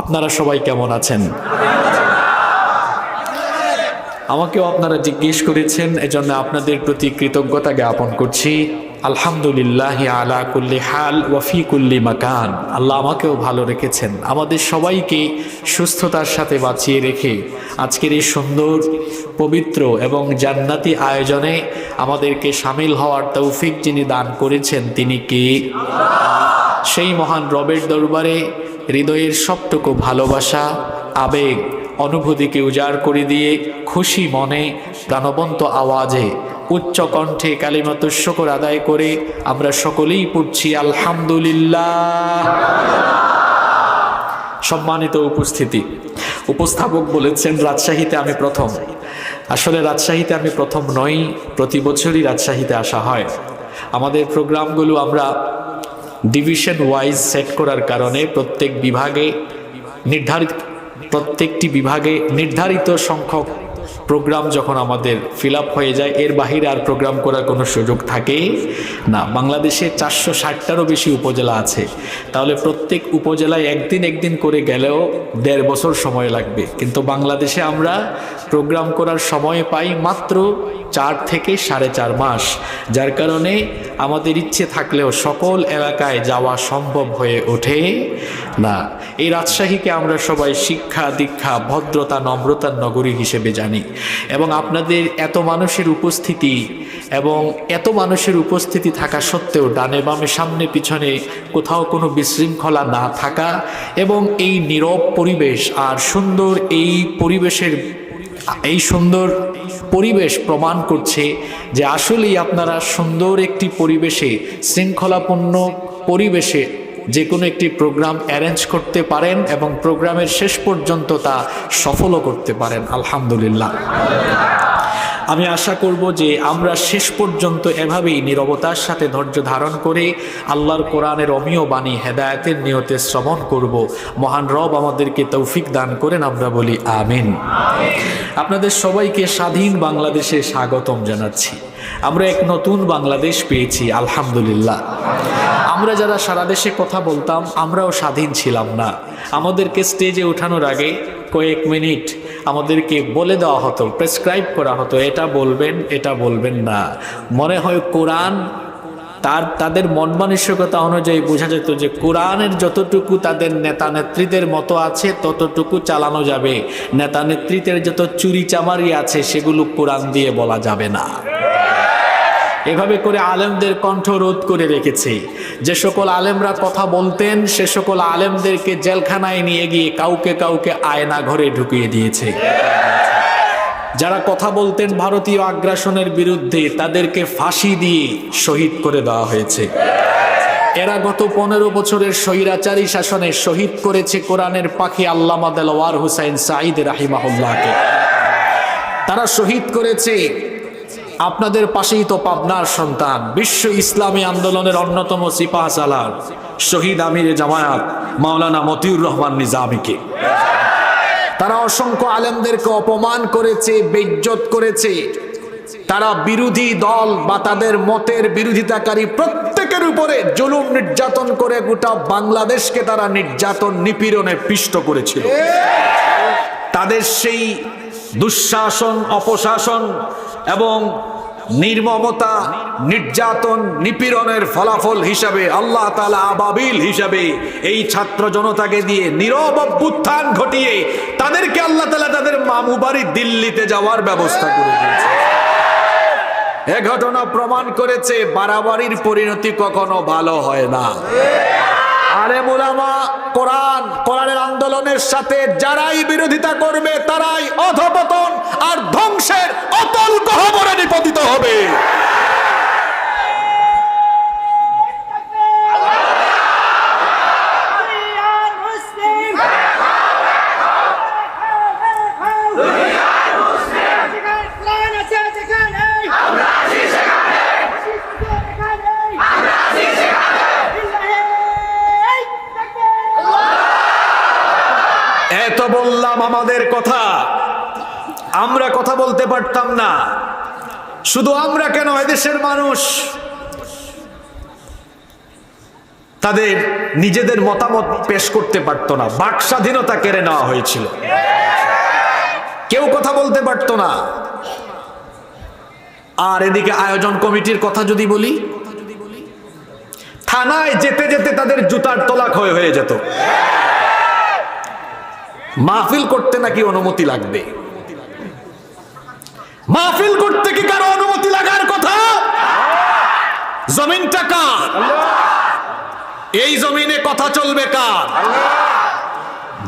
আপনারা সবাই কেমন আছেন? আমাকেও আপনারা জিজ্ঞেস করেছেন, এজন্য আপনাদের প্রতি কৃতজ্ঞতা জ্ঞাপন করছি। আলহামদুলিল্লাহ আলা কুল্লি হাল ওয়া ফি কুল্লি মাকান। আল্লাহ আমাকেও ভালো রেখেছেন, আমাদের সবাইকে সুস্থতার সাথে বাঁচিয়ে রেখে আজকের এই সুন্দর, পবিত্র এবং জান্নাতি আয়োজনে আমাদেরকে শামিল হওয়ার তৌফিক যিনি দান করেছেন তিনি কে? সেই মহান রবের দরবারে হৃদয়ের সবটুকু ভালোবাসা, আবেগ, অনুভূতিকে উজাড় করে দিয়ে খুশি মনে প্রাণবন্ত আওয়াজে উচ্চ কণ্ঠে কালিমাতুশ শুকর আদায় করে আমরা সকলেই পড়ছি আলহামদুলিল্লাহ। সম্মানিত উপস্থিতি, উপস্থাপক বলেছেন রাজশাহীতে আমি প্রথম। আসলে রাজশাহীতে আমি প্রথম নই, প্রতি বছরই রাজশাহীতে আসা হয়। আমাদের প্রোগ্রামগুলো আমরা ডিভিশন ওয়াইজ সেট করার কারণে প্রত্যেকটি বিভাগে নির্ধারিত সংখ্যক প্রোগ্রাম যখন আমাদের ফিল আপ হয়ে যায়, এর বাহিরে আর প্রোগ্রাম করার কোনো সুযোগ থাকে না। বাংলাদেশে 460টারও বেশি উপজেলা আছে, তাহলে প্রত্যেক উপজেলায় একদিন করে গেলেও 1.5 বছর সময় লাগবে। কিন্তু বাংলাদেশে আমরা প্রোগ্রাম করার সময় পাই মাত্র 4 থেকে 4.5 মাস, যার কারণে আমাদের ইচ্ছে থাকলেও সকল এলাকায় যাওয়া সম্ভব হয়ে ওঠে না। এই রাজশাহীকে আমরা সবাই শিক্ষা, দীক্ষা, ভদ্রতা, নম্রতার নগরী হিসেবে জানি, এবং আপনাদের এত মানুষের উপস্থিতি থাকা সত্ত্বেও ডানে বামে সামনে পিছনে কোথাও কোনো বিশৃঙ্খলা না থাকা এবং এই নীরব পরিবেশ আর সুন্দর এই সুন্দর পরিবেশ প্রমাণ করছে যে আসলেই আপনারা সুন্দর একটি পরিবেশে, শৃঙ্খলাপূর্ণ পরিবেশে যে কোনো একটি প্রোগ্রাম অ্যারেঞ্জ করতে পারেন এবং প্রোগ্রামের শেষ পর্যন্ত তা সফলও করতে পারেন। আলহামদুলিল্লাহ। আমি আশা করব যে আমরা শেষ পর্যন্ত এভাবেই নীরবতার সাথে ধৈর্য ধারণ করে আল্লাহর কোরআনের অমীয় বাণী হেদায়েতের নিয়তে শ্রবণ করব। মহান রব আমাদেরকে তৌফিক দান করেন, আমরা বলি আমিন। আপনাদের সবাইকে স্বাধীন বাংলাদেশে স্বাগতম জানাচ্ছি। আমরা এক নতুন বাংলাদেশ পেয়েছি, আলহামদুলিল্লাহ। আমরা যারা সারা দেশে কথা বলতাম, আমরাও স্বাধীন ছিলাম না। আমাদেরকে স্টেজে ওঠানোর আগে কয়েক মিনিট আমাদেরকে বলে দেওয়া হতো, প্রেসক্রাইব করা হতো, এটা বলবেন না। মনে হয় কোরআন তাদের মন মানসিকতা অনুযায়ী বোঝা যেত যে কোরআনের যতটুকু তাদের নেতা নেত্রীদের মতো আছে ততটুকু চালানো যাবে, নেতা নেত্রীদের যত চুরি চামারি আছে সেগুলো কোরআন দিয়ে বলা যাবে না। এভাবে করে আলেমদের কণ্ঠ রোধ করে রেখেছে। যে সকল আলেমরা কথা বলতেন সে সকল আলেমদেরকে জেলখানায় নিয়ে গিয়ে কাউকে আয়না ঘরে ঢুকিয়ে দিয়েছে। যারা কথা বলতেন ভারতীয় আগ্রাসনের বিরুদ্ধে তাদেরকে ফাঁসি দিয়ে শহীদ করে দেওয়া হয়েছে। এরা গত 15 বছরের স্বৈরাচারী শাসনে শহীদ করেছে কোরআনের পাখি আল্লামা দেলওয়ার হুসাইন সাঈদ রাহিমাহুল্লাহকে। তারা শহীদ করেছে আপনাদের পাশেই তো পাবনার সন্তান, বিশ্ব ইসলামী আন্দোলনের অন্যতম সিপাহ সালার শহীদ আমিরে জামায়াত মাওলানা মতিউর রহমান নিজামীকে। তারা অসংখ্য আলেমদেরকে অপমান করেছে, বেইজ্জত করেছে। তারা বিরোধী দল বা তাদের মতের বিরোধিতাকারী প্রত্যেকের উপরে জুলুম নির্যাতন করে গোটা বাংলাদেশকে তারা নির্যাতন নিপীড়নে পিষ্ট করেছিল। তাদের সেই দুঃশাসন, অপশাসন এবং নির্মমতা, নির্যাতন, নিপীড়নের ফলাফল হিসাবে আল্লাহ তাআলা আবাবিল হিসাবে এই ছাত্র জনতাকে দিয়ে নীরব অভ্যুত্থান ঘটিয়ে তাদেরকে আল্লাহ তাআলা তাদের মামু বাড়ি দিল্লিতে যাওয়ার ব্যবস্থা করে দিয়েছে। এ ঘটনা প্রমাণ করেছে বাড়াবাড়ির পরিণতি কখনো ভালো হয় না। আলেম উলামা কোরআনের আন্দোলনের সাথে যারাই বিরোধিতা করবে তারাই অধঃপতন আর ধ্বংসের অতল গহ্বরে নিপতিত হবে। এত বললাম আমাদের কথা, আমরা কথা বলতে পারতাম না। শুধু আমরা কেন, এদেশের মানুষ তাদের নিজেদের মতামত পেশ করতে পারতো না, বাক স্বাধীনতা কেড়ে নেওয়া হয়েছিল, কেউ কথা বলতে পারতো না। আর এদিকে আয়োজন কমিটির কথা যদি বলি, থানায় যেতে যেতে তাদের জুতার তলা ক্ষয় হয়ে যেত। মাহফিল করতে নাকি অনুমতি লাগবে, মাহফিল করতে কি কারো অনুমতি লাগার কথা? জমিনটা কার? এই জমিনে কথা চলবে কার?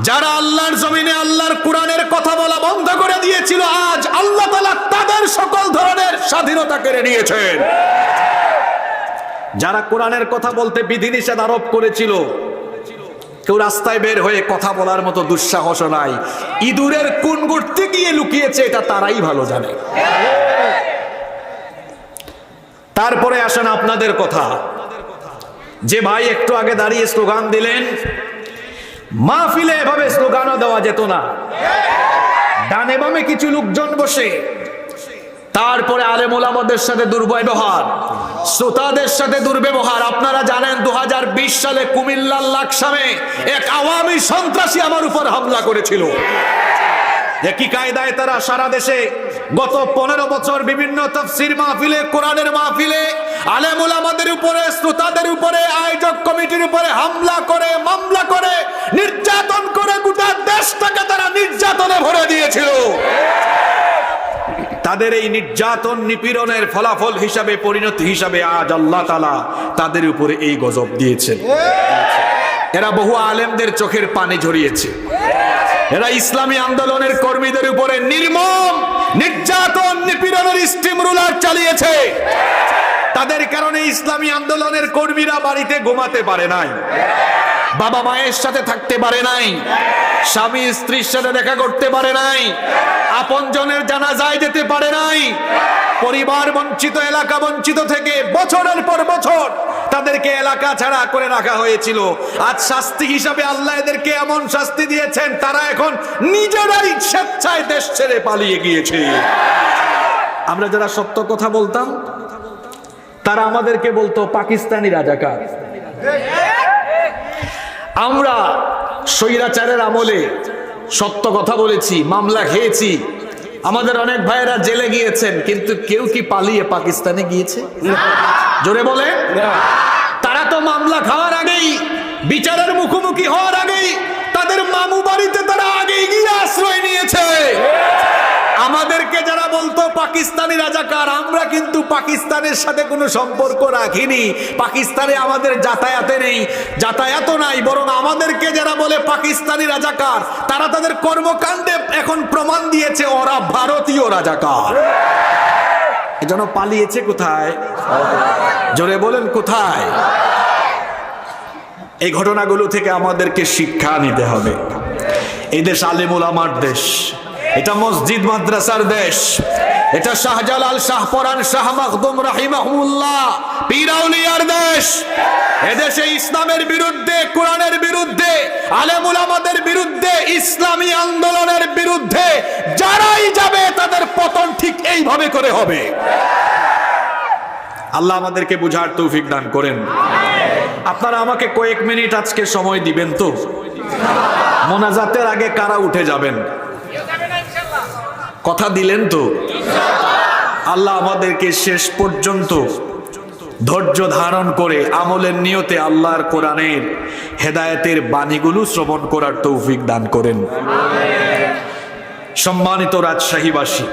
যারা আল্লাহর জমিনে আল্লাহর কোরআনের কথা বলা বন্ধ করে দিয়েছিল, আজ আল্লাহ তাআলা তাদের সকল ধরনের স্বাধীনতা কেড়ে নিয়েছেন। যারা কোরআনের কথা বলতে বিধিনিষেধ আরোপ করেছিল, কেউ রাস্তায় বের হয়ে কথা বলার মতো দুঃসাহস নাই। ইঁদুরের কোন গর্তে গিয়ে লুকিয়েছে এটা তারাই ভালো জানে। তারপরে আসেন আপনাদের কথা। যে ভাই একটু আগে দাঁড়িয়ে স্লোগান দিলেন, মাহফিলে এভাবে স্লোগানও দেওয়া যেত না। ডানে বামে কিছু লোকজন বসে, তারপরে আলেম ওলামাদের সাথে দুর্ব্যবহার, শ্রোতাদের সাথে দুর্ব্যবহার। আপনারা জানেন 2020 সালে কুমিল্লার লাকসামে এক আওয়ামী সন্ত্রাসী আমার উপর হামলা করেছিল। একই কায়দায় তারা সারা দেশে গত 15 বছর বিভিন্ন তাফসীর মাহফিলে, কোরআনের মাহফিলে আলেম ওলামাদের উপরে, শ্রোতাদের উপরে, আয়োজক কমিটির উপরে হামলা করে, মামলা করে, নির্যাতন করে গোটা দেশটাকে তারা নির্যাতনে ভরে দিয়েছিল। তাদের এই নির্যাতন নিপীড়নের ফলাফল হিসাবে, পরিণতি হিসাবে আজ আল্লাহ তাআলা তাদের উপরে এই গজব দিয়েছেন। এরা বহু আলেমদের চোখের পানি ঝরিয়েছে। এরা ইসলামী আন্দোলনের কর্মীদের উপরে নির্মম নির্যাতন নিপীড়নের স্টিম রুলার চালিয়েছে। তাদের কারণে ইসলামী আন্দোলনের কর্মীরা বাড়িতে ঘুমাতে পারে নাই, বাবা মায়ের সাথে থাকতে পারে নাই, স্বামী স্ত্রীর সাথে দেখা করতে পারে নাই, আপনজনের জানাজায় যেতে পারে নাই। পরিবার বঞ্চিত, এলাকা বঞ্চিত থেকে বছরের পর বছর তাদেরকে এলাকা ছাড়া করে রাখা হয়েছিল। আজ শাস্তি হিসাবে আল্লাহ এদেরকে এমন শাস্তি দিয়েছেন, তারা এখন নিজেরাই স্বেচ্ছায় দেশ ছেড়ে পালিয়ে গিয়েছে। আমরা যারা সত্য কথা বলতাম, তারা আমাদেরকে বলতো পাকিস্তানি রাজাকার। আমরা স্বৈরাচারের আমলে সত্য কথা বলেছি, মামলা খেয়েছি, আমাদের অনেক ভাইয়েরা জেলে গিয়েছেন, কিন্তু কেউ কি পালিয়ে পাকিস্তানে গিয়েছে? জোরে বলে। তারা তো মামলা খাওয়ার আগেই, বিচারের মুখোমুখি হওয়ার আগেই তাদের মামু বাড়িতে তারা আগেই গিয়ে আশ্রয় নিয়েছে। আমাদেরকে যারা বলতো পাকিস্তানি রাজাকার, আমরা কিন্তু পাকিস্তানের সাথে কোনো সম্পর্ক রাখিনি। পাকিস্তানে আমাদের যাতায়াতে নেই, যাতায়াতও নাই। বরং আমাদেরকে যারা বলে পাকিস্তানি রাজাকার, তারা তাদের কর্মকাণ্ডে এখন প্রমাণ দিয়েছে ওরা ভারতীয় রাজাকার। এজন্য পালিয়েছে কোথায়? জোরে বলেন কোথায়? এই ঘটনাগুলো থেকে আমাদেরকে শিক্ষা নিতে হবে। এই দেশ আলেম ওলামার দেশ, এটা মসজিদ মাদ্রাসার দেশ, এটা শাহজালাল, শাহপরান, শাহ মাখদুম রাহিমাহুল্লাহ পীর আউলিয়ার দেশ। এদেশে ইসলামের বিরুদ্ধে, কোরআনের বিরুদ্ধে, আলেম ওলামাদের বিরুদ্ধে, ইসলামী আন্দোলনের বিরুদ্ধে যারাই যাবে তাদের পতন ঠিক এইভাবে করে হবে। আল্লাহ আমাদেরকে বুঝার তৌফিক দান করেন। আপনারা আমাকে কয়েক মিনিট আজকে সময় দিবেন তো? মোনাজাতের আগে কারা উঠে যাবেন? কথা দিলেন তো? আল্লাহ আমাদেরকে শেষ পর্যন্ত ধৈর্য ধারণ করে আমলের নিয়তে আল্লাহর কোরআনের হেদায়েতের বাণীগুলো শ্রবণ করার তৌফিক দান করেন। সম্মানিত রাজশাহীবাসী,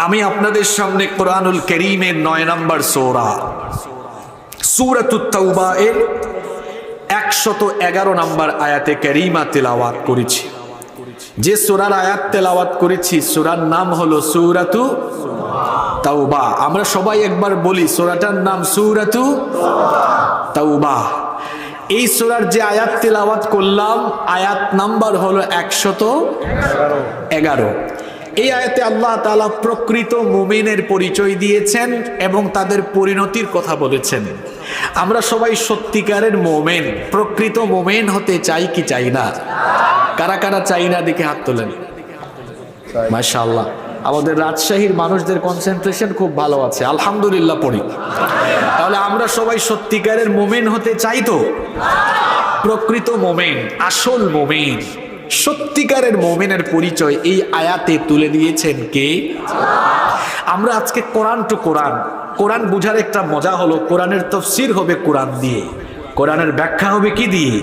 আমি আপনাদের সামনে কোরআনুল কারীমের 9 নম্বর সূরা, সূরাতুত তাওবা এর 111 নম্বর আয়াতে কারীমা তেলাওয়াত করেছি। যে সূরার আয়াত তেলাওয়াত করেছি, সূরার নাম হলো সূরাতু তাওবা। আমরা সবাই একবার বলি, সূরাটার নাম সূরাতু তাওবা। এই সূরার যে আয়াত তেলাওয়াত করলাম, আয়াত নাম্বার হলো 111। এই আয়াতে আল্লাহ তাআলা প্রকৃত মুমিনের পরিচয় দিয়েছেন এবং তাদের পরিণতির কথা বলেছেন। আমরা সবাই সত্যিকারের মুমিন, প্রকৃত মুমিন হতে চাই কি চাই না? কারা কারা চাই না দেখে হাত তোলেন। মাশাআল্লাহ। আমাদের রাজশাহীর মানুষদের কনসেন্ট্রেশন খুব ভালো আছে, আলহামদুলিল্লাহ পড়ি। তাহলে আমরা সবাই সত্যিকারের মুমিন হতে চাই তো? প্রকৃত মুমিন, আসল মুমিন, সত্যিকারের মুমিনের পরিচয় এই আয়াতে তুলে দিয়েছেন কে? আমরা আজকে কোরআন টু কোরআন, কোরআন বুঝার একটা মজা হলো কোরআনের তাফসীর হবে কোরআন দিয়ে, কোরআনের ব্যাখ্যা হবে কি দিয়ে?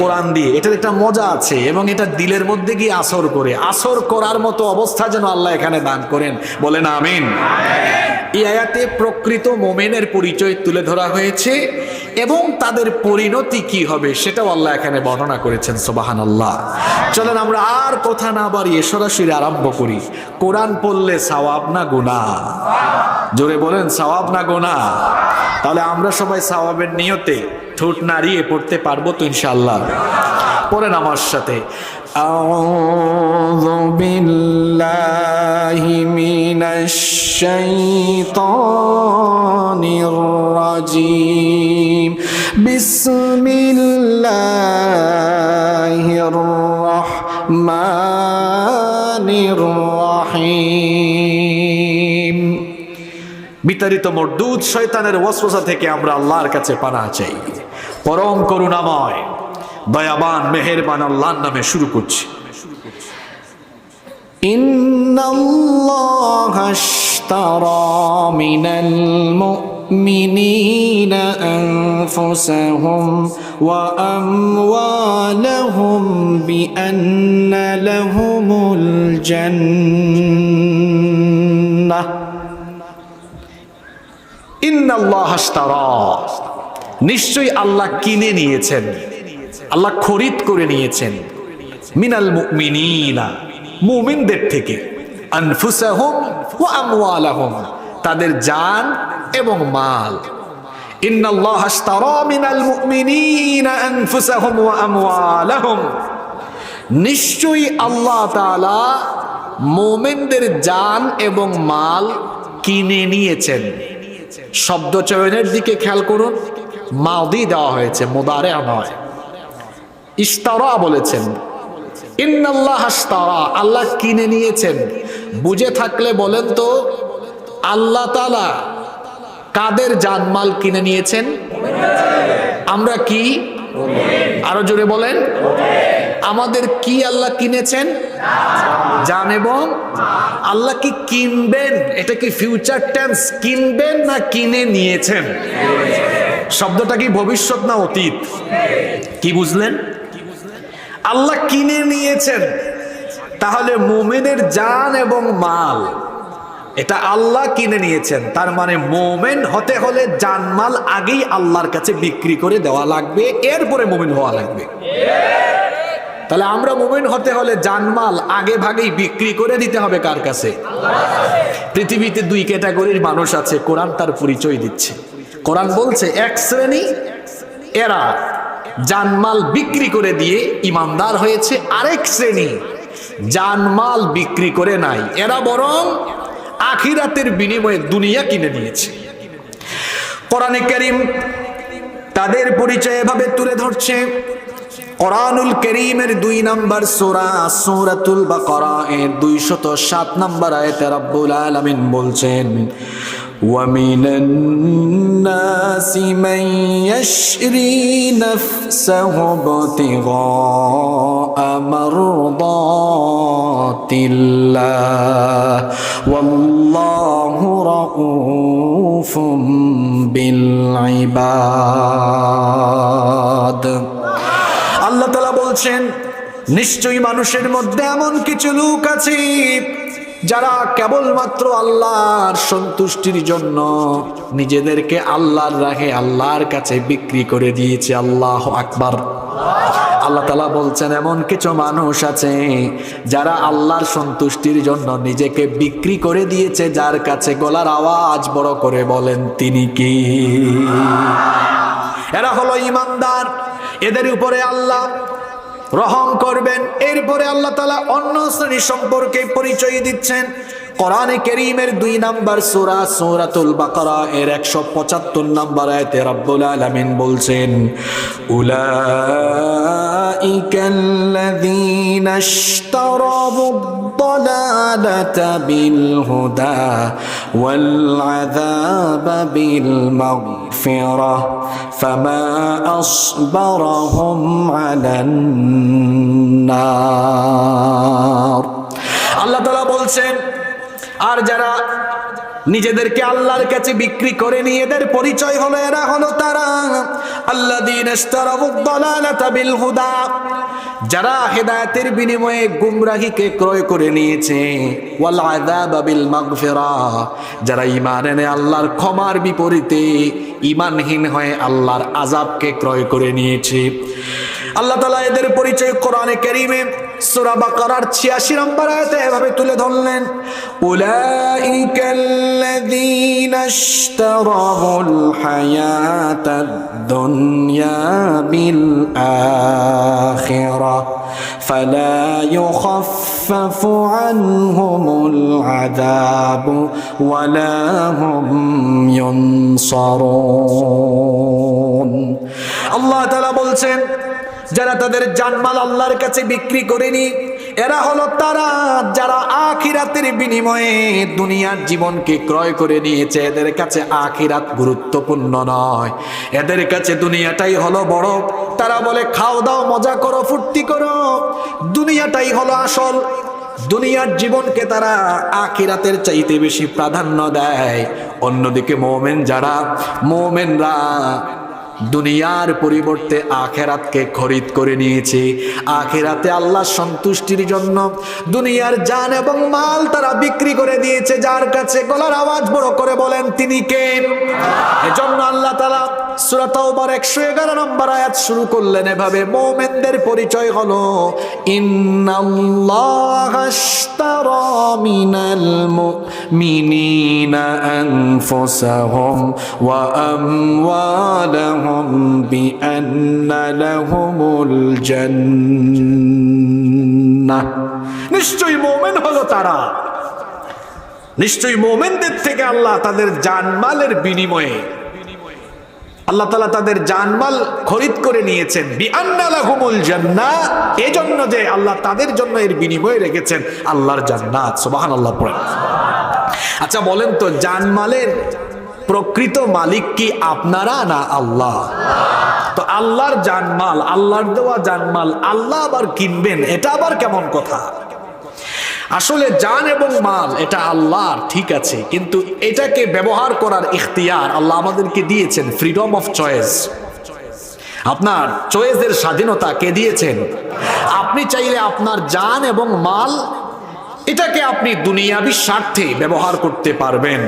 কোরআন দিয়ে। এটার একটা মজা আছে এবং এটা দিলের মধ্যে গিয়ে আসর করে, আসর করার মতো অবস্থা যেন আল্লাহ এখানে দান করেন, বলেন আমিন। এই আয়াতে প্রকৃত মুমিনের পরিচয় তুলে ধরা হয়েছে এবং তাদের পরিণতি কি হবে সেটাও আল্লাহ এখানে বর্ণনা করেছেন, সুবহানাল্লাহ। চলেন আমরা আর কথা না বাড়িয়ে সরাসরি আরম্ভ করি। কোরআন পড়লে সওয়াব না গুনাহ? জোরে বলেন, সওয়াব না গুনাহ? তাহলে আমরা সবাই সওয়াবের নিয়তে ঠোঁট নাড়িয়ে পড়তে পারবো তো ইনশাআল্লাহ? পড়েন আমার সাথে, আউযু বিল্লাহি মিনাশ শাইতানির রাজীম, বিসমিল্লাহির রাহমানির রাহিম। বিতাড়িত মরদুদ শয়তানের ওয়াসওয়াসা থেকে আমরা আল্লাহর কাছে পানাহ চাই। পরম করুণাময় দয়াবান মেহেরবান আল্লাহর নামে শুরু করছি। ইন্নাল্লাহা আশতারা মিনাল মুমিনিনা আনফুসাহুম ওয়া আমওয়ালাহুম বিআন্না লাহুমুল জান্নাহ। ইন্নাল্লাহা আশতারা, নিশ্চয়ই আল্লাহ কিনে নিয়েছেন, আল্লাহ খরিদ করে নিয়েছেন, মিনাল মুমিনিনা, মুমিনদের থেকে, আনফুসাহুম ওয়া আমওয়ালাহুম, তাদের জান এবং মাল। ইন্নাল্লাহা আশতারা মিনাল মুমিনিনা আনফুসাহুম ওয়া আমওয়ালাহুম, নিশ্চয়ই আল্লাহ তাআলা মুমিনদের জান এবং মাল কিনে নিয়েছেন। শব্দ চয়নের দিকে খেয়াল করুন, মাদি দেওয়া হয়েছে, মুদারে নয়। ইশতারা বলেছেন, ইন্নাল্লাহা আশতারা, আল্লাহ কিনে নিয়েছেন। বুঝে থাকলে বলেন তো আল্লাহ তাআলা কাদের জানমাল কিনে নিয়েছেন? আমরা কি? আরো জোরে বলেন, আমাদের কি আল্লাহ কিনেছেন? জান এবং আল্লাহ কি কিনবেন? এটা কি ফিউচার টেন্স, কিনবেন না কিনে নিয়েছেন? শব্দটা কি ভবিষ্যৎ না অতীত? কি বুঝলেন? আল্লাহ কিনে নিয়েছেন, তাহলে মুমিনের জান এবং মাল এটা আল্লাহ কিনে নিয়েছেন। তার মানে মুমিন হতে হলে জানমাল আগেই আল্লাহর কাছে বিক্রি করে দেওয়া লাগবে, এরপরে মুমিন হওয়া লাগবে। তাহলে আমরা মুমিন হতে হলে জানমাল আগে ভাগেই বিক্রি করে দিতে হবে কার কাছে? পৃথিবীতে দুই ক্যাটাগরির মানুষ আছে, কোরআন তার পরিচয় দিচ্ছে। কোরআন বলছে এক শ্রেণী, এরা জানমাল বিক্রি করে দিয়ে ইমানদার হয়েছে। আরেক শ্রেণী জানমাল বিক্রি করে নাই, এরা বরং আখিরাতের বিনিময়ে দুনিয়া কিনে নিয়েছে। কোরআনে কারীম তাদের পরিচয় এভাবে তুলে ধরছে। কোরআনুল কারীমের 2 নম্বর সূরা সূরাতুল বাকারা এর 207 নম্বর আয়াতে রব্বুল আলামিন বলছেন, وَمِنَ النَّاسِ مَن يَشْرِي نَفْسَهُ ابْتِغَاءَ مَرْضَاتِ اللَّهِ وَاللَّهُ رَءُوفٌ بِالْعِبَادِ। আল্লাহ তাআলা বলছেন, নিশ্চয়ই মানুষের মধ্যে এমন কিছু লোক আছে যারা কেবলমাত্র আল্লাহর সন্তুষ্টির জন্য নিজেদেরকে আল্লাহর রাহে আল্লাহর কাছে বিক্রি করে দিয়েছে। আল্লাহু আকবার। আল্লাহ তাআলা বলছেন এমন কিছু মানুষ আছে যারা আল্লাহর সন্তুষ্টির জন্য নিজেকে বিক্রি করে দিয়েছে, যার কাছে গলার আওয়াজ বড় করে বলেন তিনি কি? এরা হলো ঈমানদার, এদের উপরে আল্লাহ রহম করবেন। এরপরে আল্লাহ তাআলা অন্য শ্রেণী সম্পর্কে পরিচয় দিচ্ছেন, কোরআনে কারীমের 2 নাম্বার সূরা সূরাতুল বাকারা এর 175 নাম্বার আয়াতে রব্বুল আলামিন বলছেন, উলাইকাল্লাযীনা ইশতারাবুদ-দালালাতা বিল হুদা ওয়াল আযাবা বিল মাগফিরাহ ফামা আসবারাহুম আলান নার। আল্লাহ তাআলা বলছেন, আর যারা নিজেদেরকে আল্লাহর কাছে বিক্রি করে নিয়ে এদের পরিচয় হলো, এরা হলো তারা আল্লাযীনা ইশতারাবুদ-দালালাতা বিল হুদা, যারা হেদায়েতের বিনিময়ে গুমরাহিকে ক্রয় করে নিয়েছে, ওয়াল আযাবা বিল মাগফিরাহ, যারা ঈমান এনে আল্লাহর ক্ষমার বিপরীতে ঈমানহীন হয়ে আল্লাহর আযাবকে ক্রয় করে নিয়েছে। আল্লাহ তাআলা এদের পরিচয় কোরআনে কারীমে সূরা বাকারার 86 নম্বর আয়াতে এভাবে তুলে ধরলেন, উলাইকাল্লাযীনা ইশতারাবুল হায়াতাদ দুনিয়া বিল আখিরাহ ফালা ইউখাফফাফু আনহুমুল আযাবু ওয়ালা হুম ইউনসারুন। আল্লাহ তাআলা বলছেন, যারা তাদের জানমাল আল্লাহর কাছে বিক্রি করেনি, এরা হলো তারা যারা আখিরাতের বিনিময়ে দুনিয়ার জীবনকে ক্রয় করে নিয়েছে। এদের কাছে আখিরাত গুরুত্বপূর্ণ নয়, এদের কাছে দুনিয়াটাই হলো বড়। তারা বলে খাও দাও মজা করো ফুর্তি করো, দুনিয়াটাই হলো আসল। দুনিয়ার জীবনকে তারা আখিরাতের চাইতে বেশি প্রাধান্য দেয়। অন্যদিকে মোমেনরা দুনিয়ার পরিবর্তে আখিরাতকে খরিদ করে নিয়েছে। আখিরাতে আল্লাহর সন্তুষ্টির জন্য দুনিয়ার জান এবং মাল তারা বিক্রি করে দিয়েছে। যার কাছে গলার আওয়াজ বড় করে বলেন তিনি কে? এজন্য আল্লাহ তাআলা সূরা তাওবার 111 নম্বর আয়াত শুরু করলেন এভাবে, মুমিনদের পরিচয় হলো ইন্নাল্লাহা আশতারা মিনাল মুমিনিনা আনফুসাহুম ওয়া আমওয়ালাহুম বিআন্না লাহুমুল জান্নাহ। নিশ্চয়ই মুমিন হলো তারা, নিশ্চয়ই মুমিনদের থেকে আল্লাহ তাদের জানমালের বিনিময়ে আল্লাহ তাআলা তাদের জানমাল খরিদ করে নিয়েছেন। বিআন্না লাহুমুল জান্নাহ, এজন্য যে আল্লাহ তাদের জন্য এর বিনিময়ে রেখেছেন আল্লাহর জান্নাত। সুবহানাল্লাহ পড়েন। আচ্ছা বলেন তো, জানমালের প্রকৃত মালিক কি আপনারা না আল্লাহ? তো আল্লাহর জানমাল, আল্লাহর দেওয়া জানমাল আল্লাহ আবার কিনবেন, এটা আবার কেমন কথা? আসলে জান এবং মাল এটা আল্লাহর, ঠিক আছে, কিন্তু এটাকে ব্যবহার করার ইখতিয়ার আল্লাহ আমাদেরকে দিয়েছেন, ফ্রিডম অফ চয়েস। আপনার চয়েসের স্বাধীনতা কে দিয়েছেন? আপনি চাইলে আপনার জান এবং মাল এটাকে আপনি দুনিয়াবি স্বার্থে ব্যবহার করতে পারবেন।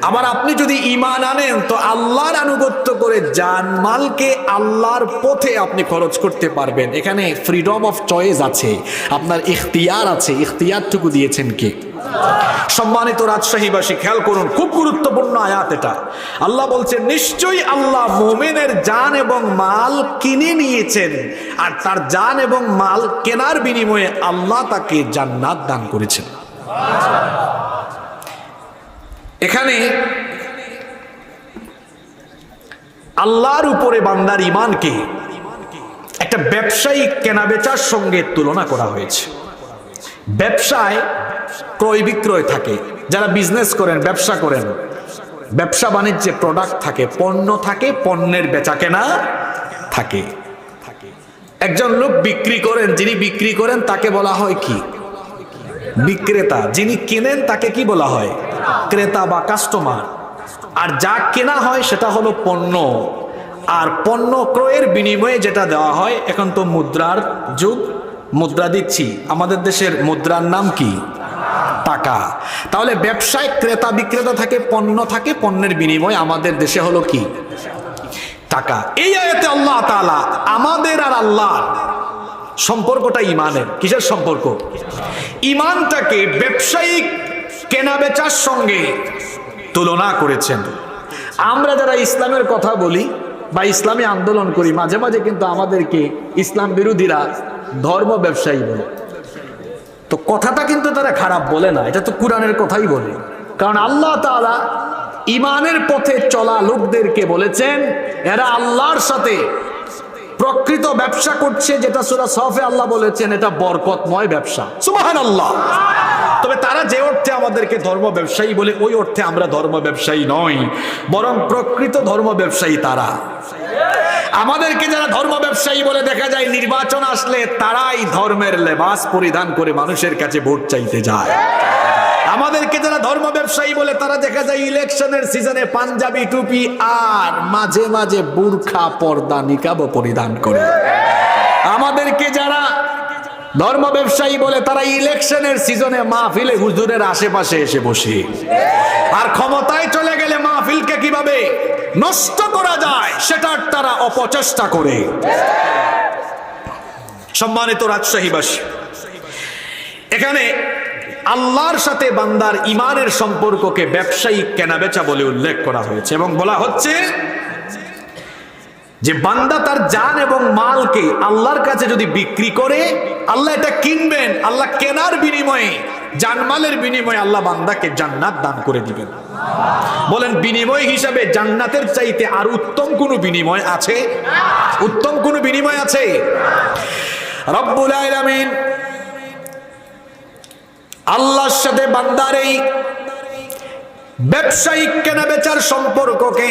আবার আপনি যদি ঈমান আনেন তো আল্লাহর আনুগত্য করে জানমালকে আল্লাহর পথে আপনি খরচ করতে পারবেন। এখানে ফ্রিডম অফ চয়েস আছে, আপনার ইখতিয়ার আছে। ইখতিয়ারটুকু দিয়েছেন কে? সম্মানিত রাজশাহীবাসী খেয়াল করুন, খুব গুরুত্বপূর্ণ আয়াত এটা। আল্লাহ বলছেন নিশ্চয়ই আল্লাহ মুমিনের জান এবং মাল কিনে নিয়েছেন, আর তার জান এবং মাল কেনার বিনিময়ে আল্লাহ তাকে জান্নাত দান করেছেন। এখানে আল্লাহর উপরে বান্দার ঈমানকে একটা ব্যবসায়িক কেনাবেচার সঙ্গে তুলনা করা হয়েছে। ব্যবসায় ক্রয় বিক্রয় থাকে, যারা বিজনেস করেন, ব্যবসা করেন, ব্যবসা বাণিজ্যে প্রোডাক্ট থাকে, পণ্য থাকে, পণ্যের বেচাকেনা থাকে। একজন লোক বিক্রি করেন, যিনি বিক্রি করেন তাকে বলা হয় কি? বিক্রেতা। যিনি কেনেন তাকে কি বলা হয়? ক্রেতা বা কাস্টমার। আর যা কেনা হয় সেটা হলো পণ্য। আর পণ্য ক্রয়ের বিনিময়ে যেটা দেওয়া হয়, এখন তো মুদ্রার যুগ, মুদ্রা দিচ্ছি। আমাদের দেশের মুদ্রার নাম কি? টাকা। তাহলে ব্যবসায় ক্রেতা বিক্রেতা থাকে, পণ্য থাকে, পণ্যের বিনিময়ে আমাদের দেশে হলো কি? টাকা। এই আয়াতে আল্লাহ তাআলা আমাদের আর আল্লাহর সম্পর্কটা ঈমানের। কিসের সম্পর্ক? ঈমানটাকে ব্যবসায়িক কেনাবেচার সঙ্গে তুলনা করেছেন। আমরা যারা ইসলামের কথা বলি বা ইসলামী আন্দোলন করি, মাঝে মাঝে কিন্তু আমাদেরকে ইসলাম বিরোধীরা ধর্ম ব্যবসায়ী বলে। তো কথাটা কিন্তু তারা খারাপ বলে না, এটা তো কোরআনের কথাই বলে। কারণ আল্লাহ তাআলা ঈমানের পথে চলা লোকদেরকে বলেছেন এরা আল্লাহর সাথে প্রকৃত ব্যবসা করছে, যেটা সূরা সফে আল্লাহ বলেছেন এটা বরকতময় ব্যবসা। সুবহানাল্লাহ। তবে তারা যে অর্থে আমাদেরকে ধর্ম ব্যবসায়ী বলে, ওই অর্থে আমরা ধর্ম ব্যবসায়ী নই, বরং প্রকৃত ধর্ম ব্যবসায়ী তারা। আমাদেরকে যারা ধর্ম ব্যবসায়ী বলে দেখা যায়, নির্বাচন আসলে তারাই ধর্মের লেবাস পরিধান করে মানুষের কাছে ভোট চাইতে যায়। আমাদেরকে যারা ধর্ম ব্যবসায়ী বলে তারা দেখা যায় ইলেকশনের সিজনে পাঞ্জাবি টুপি আর মাঝে মাঝে বুরখা পর্দা নিকাব পরিধান করে। আমাদেরকে যারা ধর্ম ব্যবসায়ী বলে তারা ইলেকশনের সিজনে মাহফিলে হুজুরের আশেপাশে এসে বসে, আর ক্ষমতায় চলে গেলে মাহফিলকে কিভাবে নষ্ট করা যায় সেটার তারা অপচেষ্টা করে। সম্মানিত রাজশাহীবাসী, এখানে আল্লাহর সাথে বান্দার ঈমানের সম্পর্ককে ব্যবসায়িক কেনাবেচা বলে উল্লেখ করা হয়েছে এবং বলা হচ্ছে যে বান্দা তার জান এবং মালকে আল্লাহর কাছে যদি বিক্রি করে, আল্লাহ এটা কিনবেন, আল্লাহ কেনার বিনিময়ে, জানমালের বিনিময়ে আল্লাহ বান্দাকে জান্নাত দান করে দিবেন। বলেন বিনিময় হিসাবে জান্নাতের চাইতে আর উত্তম কোন বিনিময় আছে? উত্তম কোন বিনিময় আছে? রব্বুল আলামিন আল্লাহর সাথে বান্দার এই ব্যবসায়িক কেনাবেচার সম্পর্ককে,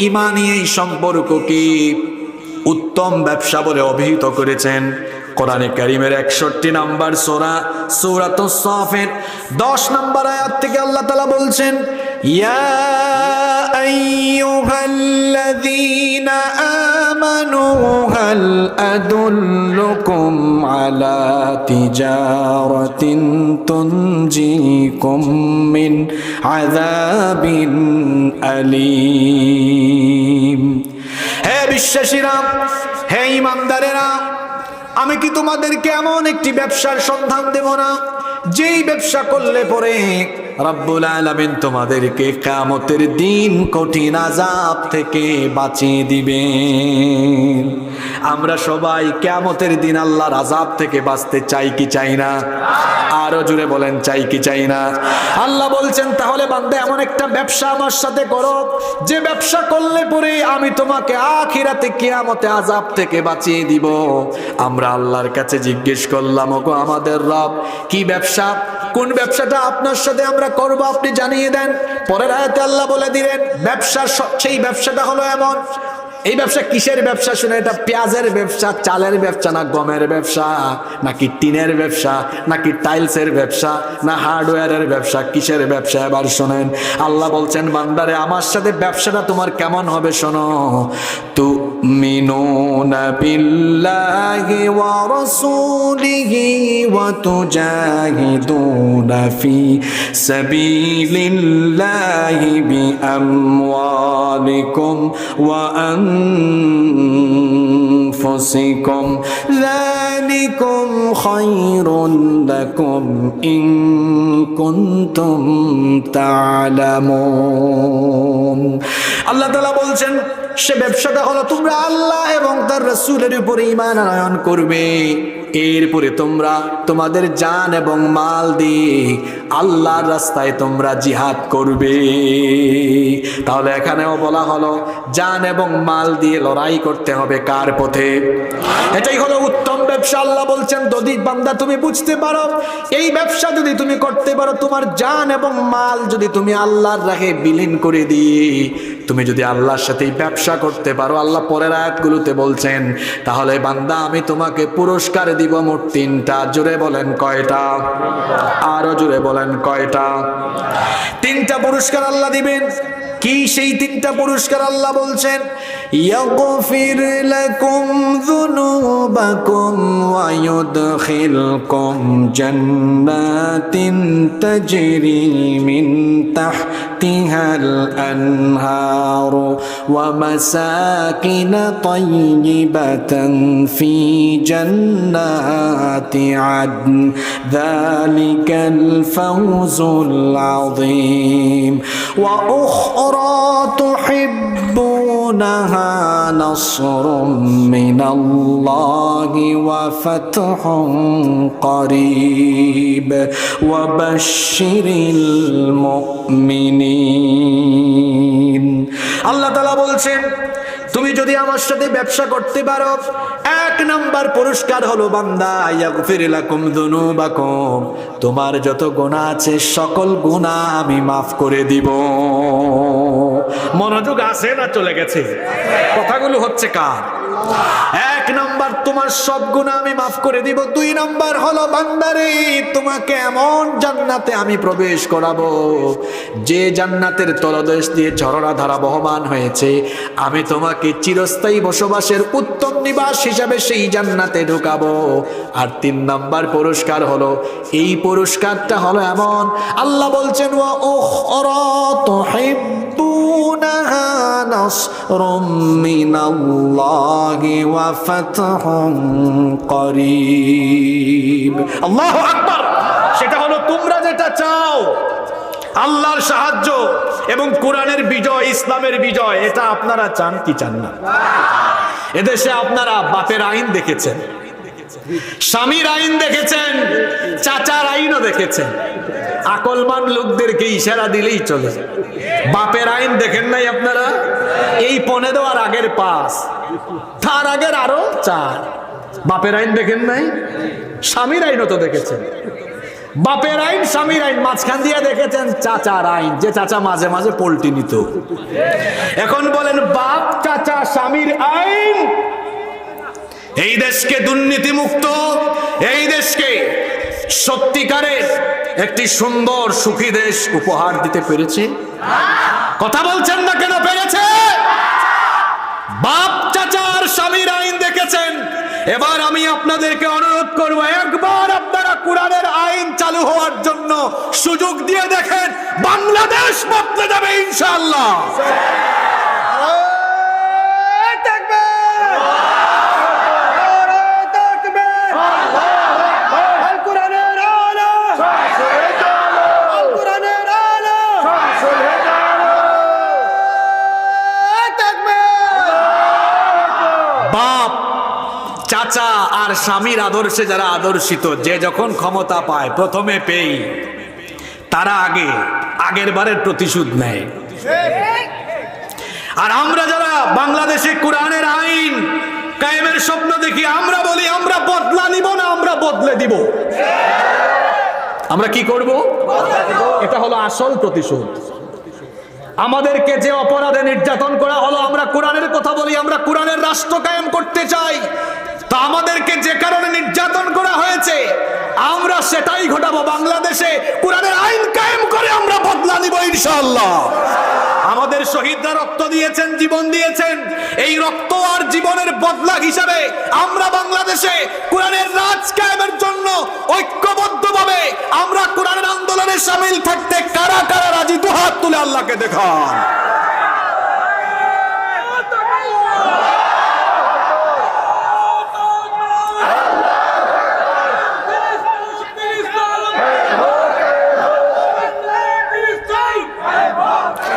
ঈমানী এই সম্পর্ককে উত্তম ব্যবসা বলে অভিহিত করেছেন। কোরআনে কারীমের 61 নম্বর সূরা সূরাতুস সাফের 10 নম্বর আয়াত থেকে আল্লাহ তাআলা বলছেন, ইয়া আইয়ুহাল্লাযীনা আমানু হাল আদুল্লুকুম আলা তিজারাতিন তুনজিকুম মিন আযাবিন আলীম। হে বিশ্বাসীরা, হে ঈমানদারেরা, আমি কি তোমাদেরকে এমন একটি ব্যবসার সন্ধান দেব না যেই ব্যবসা করলে পরে রব্বুল আলামিন তোমাদেরকে কিয়ামতের দিন কঠিন আযাব থেকে বাঁচিয়ে দিবেন। আমরা সবাই কিয়ামতের দিন আল্লাহর আযাব থেকে বাঁচতে চাই কি চাই না? আরো জোরে বলেন, চাই কি চাই না? আল্লাহ বলছেন তাহলে বান্দা এমন একটা ব্যবসা আমার সাথে করো যে ব্যবসা করলে পরে আমি তোমাকে আখিরাতে কিয়ামতে আযাব থেকে বাঁচিয়ে দিব। আমরা আল্লাহর কাছে জিজ্ঞেস করলাম, ওগো আমাদের রব, কি ব্যবসা, কোন ব্যবসাটা আপনার সাথে আমরা করব আপনি জানিয়ে দেন। পরের আয়াতে আল্লাহ বলে দিলেন ব্যবসা, সেই ব্যবসাটা হলো এমন। এই ব্যবসা কিসের ব্যবসা শুনে? এটা পেঁয়াজের ব্যবসা, চালের ব্যবসা, না গমের ব্যবসা, নাকি টিনের ব্যবসা, নাকি টাইলসের ব্যবসা, না হার্ডওয়্যারের ব্যবসা? কিসের ব্যবসা এবার শোনেন। আল্লাহ বলছেন বান্দারে আমার সাথে ব্যবসাটা তোমার কেমন হবে শোনো। তুমিনুনা বিল্লাহি ওয়া রাসূলিহি ওয়া তুজাহিদুনা ফি সাবিলিল্লাহি বিআমওয়ালিকুম ওয়া أنفسكم ذلكم خير لكم إن كنتم تعلمون। আল্লাহ তাআলা বলছেন সে ব্যবসাটা হলো তোমরা আল্লাহ এবং তার রাসূলের উপরে ঈমান আনয়ন করবে, এরপরে তোমরা তোমাদের জান এবং মাল দিয়ে আল্লাহর রাস্তায় তোমরা জিহাদ করবে। তাহলে এখানেও বলা হলো জান এবং মাল দিয়ে লড়াই করতে হবে কার পথে? এটাই হলো উত্তম ব্যবসা। আল্লাহ বলছেন যদি বান্দা তুমি বুঝতে পারো, এই ব্যবসা যদি তুমি করতে পারো, তোমার জান এবং মাল যদি তুমি আল্লাহর রাহে বিলীন করে দিয়ে তুমি যদি আল্লাহর সাথে ব্যবসা করতে পারো, আল্লাহ পরের আয়াতগুলোতে বলছেন তাহলে বান্দা আমি তোমাকে পুরস্কার দিব মোট 3টা। জোরে বলেন কয়টা? আরো জোরে বলেন কয়টা? 3টা পুরস্কার আল্লাহ দিবেন। কি সেই 3টা পুরস্কার? আল্লাহ বলছেন ইয়াগফির লাকুম যুনুবাকুম ওয়া ইউদখিলকুম জান্নাতিন তাজরি মিন তাহতিহাল আনহার ওয়া মাসাকিন তাইয়িবাতান ফি জান্নাতি আদন যালিকাল ফাওজুল আযীম ওয়া উখরা তুহিব্বুন তুহিব্বুনাহা নাসরুম মিনাল্লাহি ওয়া ফাতহুন করিব ওয়া বাশশিরিল মুমিনিন। আল্লাহ তাআলা বলছেন, তুমি যদি আমার সাথে ব্যবসা করতে পারো, এক নাম্বার পুরস্কার হলো বান্দা ইয়াগফির লাকুম যুনুবাকুম, তোমার যত গুনাহ আছে সকল গুনাহ আমি মাফ করে দিব। মনোযোগ আছে না চলে গেছে? কথাগুলো হচ্ছে কার? এক নাম্বার তোমার সব গুনাহ আমি মাফ করে দিব। দুই নাম্বার হলো বান্দারে তোমাকে এমন জান্নাতে আমি প্রবেশ করাবো যে জান্নাতের তলদেশ দিয়ে ঝরনা ধারা বহমান হয়েছে, আমি তোমাকে চিরস্থায়ী বসবাসের উত্তম নিবাস হিসাবে সেই জান্নাতে ঢুকাবো। আর তিন নাম্বার পুরস্কার হলো, এই পুরস্কারটা হলো এমন, আল্লাহ বলছেন ওয়া উখরা তুহিব্বুনাহা নাসরুম মিনাল্লাহি ওয়া ফাতহুন করিব। আল্লাহু আকবার। সেটা হলো তোমরা যেটা চাও, আল্লাহর সাহায্য এবং কোরআনের বিজয়, ইসলামের বিজয়, এটা আপনারা চান কি চান না? এদেশে আপনারা বাপের আইন দেখেছেন, স্বামীর আইন দেখেছেন, চাচার আইনও দেখেছেন। আকলমান লোকদেরকে ইশারা দিলেই চলে। বাপের আইন দেখেন নাই আপনারা? এই 15 আর আগের 5, তার আগের আরো 4। বাপের আইন দেখেন নাই? স্বামীর আইনও তো দেখেছেন। বাপের আইন, স্বামীর আইন, মাঝখান দিয়ে দেখেছেন চাচার আইন, যে চাচা মাঝে মাঝে পল্টি নিত। এখন বলেন বাপ, চাচা, স্বামীর আইন এই দেশকে দুর্নীতি মুক্ত, এই দেশকে সত্যিকারের একটি সুন্দর সুখী দেশ উপহার দিতে পেরেছে? কথা বলছেন না কেন? পেরেছে। বাপ, চাচার, স্বামীর আইন দেখেছেন। এবার আমি আপনাদেরকে অনুরোধ করব, একবার আপনারা কোরআনের আইন চালু হওয়ার জন্য সুযোগ দিয়ে দেখেন, বাংলাদেশ বদলে যাবে ইনশাআল্লাহ। বাপ, চাচা আর স্বামীর আদর্শে যারা আদর্শিত, যে যখন ক্ষমতা পায় প্রথমে পেয়ে তারা আগের বারের প্রতিশোধ নেয়। আর আমরা যারা বাংলাদেশে কোরআনের আইন কায়েমের স্বপ্ন দেখি, আমরা বলি আমরা বদলা নিব না, আমরা বদলে দিব। আমরা কি করব? এটা হলো আসল প্রতিশোধ। আমাদেরকে যে অপরাধে নির্যাতন করা হলো, আমরা কোরআনের কথা বলি, আমরা কোরআনের রাষ্ট্র কায়েম করতে চাই। তা আমাদেরকে যে কারণে নির্যাতন করা হয়েছে, আমরা সেটাই ঘটাবো। বাংলাদেশে কোরআনের আইন কায়েম করে আমরা বদলা নিব ইনশাআল্লাহ। আমাদের শহীদরা রক্ত দিয়েছেন, জীবন দিয়েছেন, এই রক্ত আর জীবনের বদলা হিসাবে আমরা বাংলাদেশে কোরআনের রাজ কায়েমের জন্য ঐক্যবদ্ধভাবে আমরা কোরআনের আন্দোলনে শামিল থাকতে কারা কারা রাজি? দুহাত তুলে আল্লাহকে দেখান।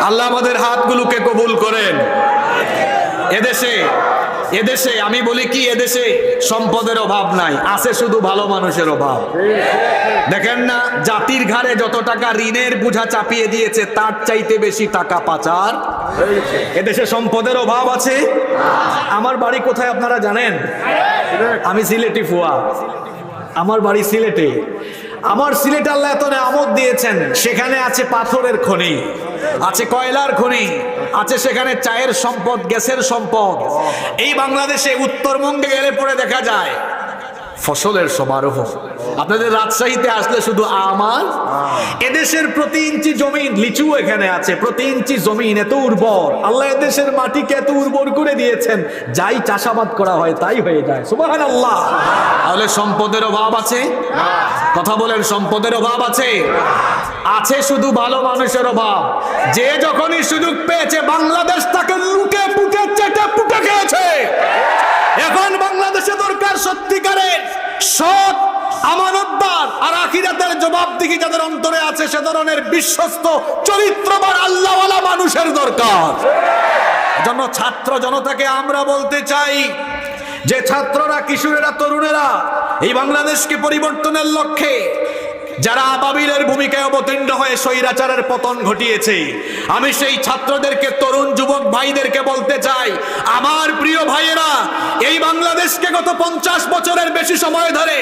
আল্লাহ আমাদের হাতগুলোকে কবুল করেন। এদেশে আমি বলি কি, এদেশে সম্পদের অভাব নাই, আছে শুধু ভালো মানুষের অভাব। দেখেন না, জাতির ঘাড়ে যত টাকা ঋণের বোঝা চাপিয়ে দিয়েছে, তার চাইতে বেশি টাকা পাচার। এদেশে সম্পদের অভাব আছে। আমার বাড়ি কোথায় আপনারা জানেন? আমি সিলেটি ফুয়া, আমার বাড়ি সিলেটে। আমার সিলেট আল্লাহ এত নেয়ামত দিয়েছেন, সেখানে আছে পাথরের খনি, আছে কয়লার খনি, আছে সেখানে চায়ের সম্পদ, গ্যাসের সম্পদ। এই বাংলাদেশে উত্তরবঙ্গে গেলে পরে দেখা যায় ফসলের সমারোহ। আপনাদের রাজশাহীতে আসলে শুধু আমার এদেশের প্রতি ইঞ্চি জমিন, লিচু এখানে আছে, প্রতি ইঞ্চি জমিন এত উর্বর। আল্লাহ এদেশের মাটিকে এত উর্বর করে দিয়েছেন, যাই চাষাবাদ করা হয় তাই হয়ে যায়। সুবহানাল্লাহ। তাহলে সম্পদের অভাব আছে? কথা বলেন, সম্পদের অভাব আছে? আছে শুধু ভালো মানুষের অভাব। যে যখনই সুযোগ পেয়েছে বাংলাদেশ তাকে লুটে পুটে চেটে পুটে খেয়েছে। এখন বাংলাদেশে দরকার সত্যিকারের সৎ, আমানতদার আর আখিরাতের জবাবদিহি যাদের অন্তরে আছে, সে ধরনের বিশ্বস্ত, চরিত্রবান, আল্লাহওয়ালা মানুষের দরকার। এজন্য ছাত্র জনতাকে আমরা বলতে চাই যে ছাত্ররা, কিশোরেরা, তরুণেরা এই বাংলাদেশকে পরিবর্তনের লক্ষ্যে যারা আবাবিলের ভূমিকায় অবতীর্ণ হয়ে স্বৈরাচারের পতন ঘটিয়েছে, আমি সেই ছাত্রদেরকে, তরুণ যুবক ভাইদেরকে বলতে চাই, আমার প্রিয় ভাইয়েরা, এই বাংলাদেশকে গত 50 বছরের বেশি সময় ধরে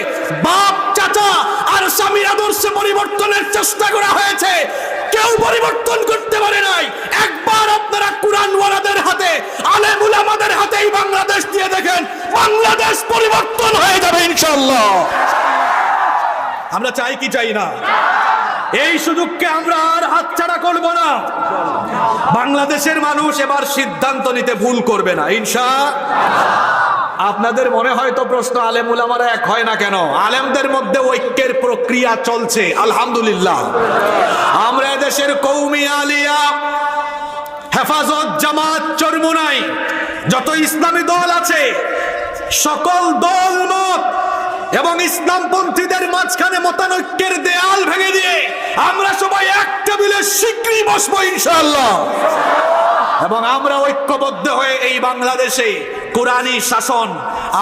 বাপ, চাচা আর স্বামীর আদর্শে পরিবর্তনের চেষ্টা করা হয়েছে, কেউ পরিবর্তন করতে পারে নাই। একবার আপনারা কুরআনওয়ালাদের হাতে, আলেম উলামাদের হাতে এই বাংলাদেশ দিয়ে দেখেন, বাংলাদেশ পরিবর্তন হয়ে যাবে ইনশাআল্লাহ। আমরা চাই কি চাই না? এই সুযোগকে আমরা আর হাতছাড়া করব না। বাংলাদেশের মানুষ এবার সিদ্ধান্ত নিতে ভুল করবে না ইনশাআল্লাহ। আপনাদের মনে হয়তো প্রশ্ন, আলেম উলামারা এক হয় না কেন? আলেমদের মধ্যে ঐক্যের প্রক্রিয়া চলছে আলহামদুলিল্লাহ। আমরা দেশের কওমি, আলিয়া, হেফাজত, জামাত, চরমুনাই যত ইসলামী দল আছে, সকল দল মত এবং ইসলামপন্থীদের মাঝখানে মতানৈক্যের দেয়াল ভেঙে দিয়ে আমরা সবাই এক টেবিলে শীঘ্রই বসবো ইনশাআল্লাহ। এবং আমরা ঐক্যবদ্ধ হয়ে এই বাংলাদেশে কোরআনী শাসন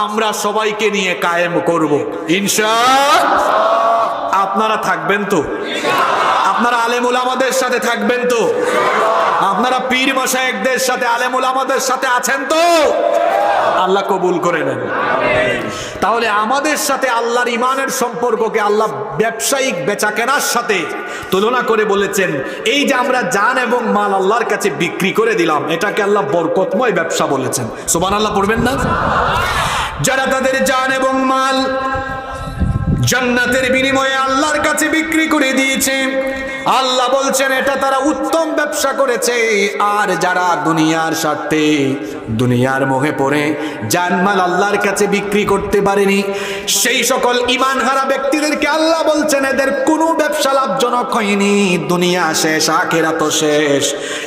আমরা সবাইকে নিয়ে কায়েম করব ইনশাআল্লাহ। আপনারা থাকবেন তো? আপনারা আলেম উলামাদের সাথে থাকবেন তো? আপনারা পীর মাশায়েখদের সাথে, আলেম উলামাদের সাথে আছেন তো? আল্লাহ কবুল করে নেন। তাহলে আমাদের সাথে আল্লাহর ইমানের সম্পর্ককে আল্লাহ ব্যবসায়িক বেচাকেনার সাথে তুলনা করে বলেছেন, এই যে আমরা জান এবং মাল আল্লাহর কাছে বিক্রি করে দিলাম, এটাকে আল্লাহ বরকতময় ব্যবসা বলেছেন। সুবহানাল্লাহ পড়বেন না? যারা তাদের জান এবং মাল জান্নাতের বিনিময়ে আল্লাহর কাছে বিক্রি করে দিয়েছে, আল্লাহ বলছেন এটা তারা উত্তম ব্যবসা করেছে। আর যারা দুনিয়ার স্বার্থে, দুনিয়ার মোহে পড়ে জানমাল আল্লাহর কাছে বিক্রি করতে পারেনি, সেই সকল ঈমানহারা ব্যক্তিদেরকে আল্লাহ বলছেন এদের কোনো ব্যবসা লাভজনক হয়নি, দুনিয়া শেষ, আখিরাতও শেষ।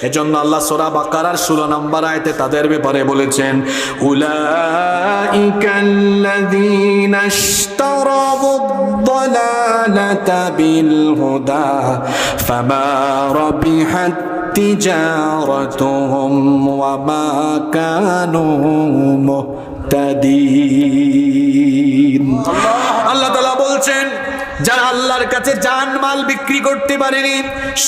এজন্য আল্লাহ সূরা বাকারার 16 নম্বর আয়াতে তাদের ব্যাপারে বলেছেন, উলাইকাল্লাযীনা ইশতারাবুদ-দালালাতা বিল-হুদা ফামা রাবিহাত তিজারাতুহুম ওয়া মা কানু মুহতাদিন। আল্লাহ তাআলা বলছেন, যারা আল্লাহর কাছে জানমাল বিক্রি করতে পারেনি,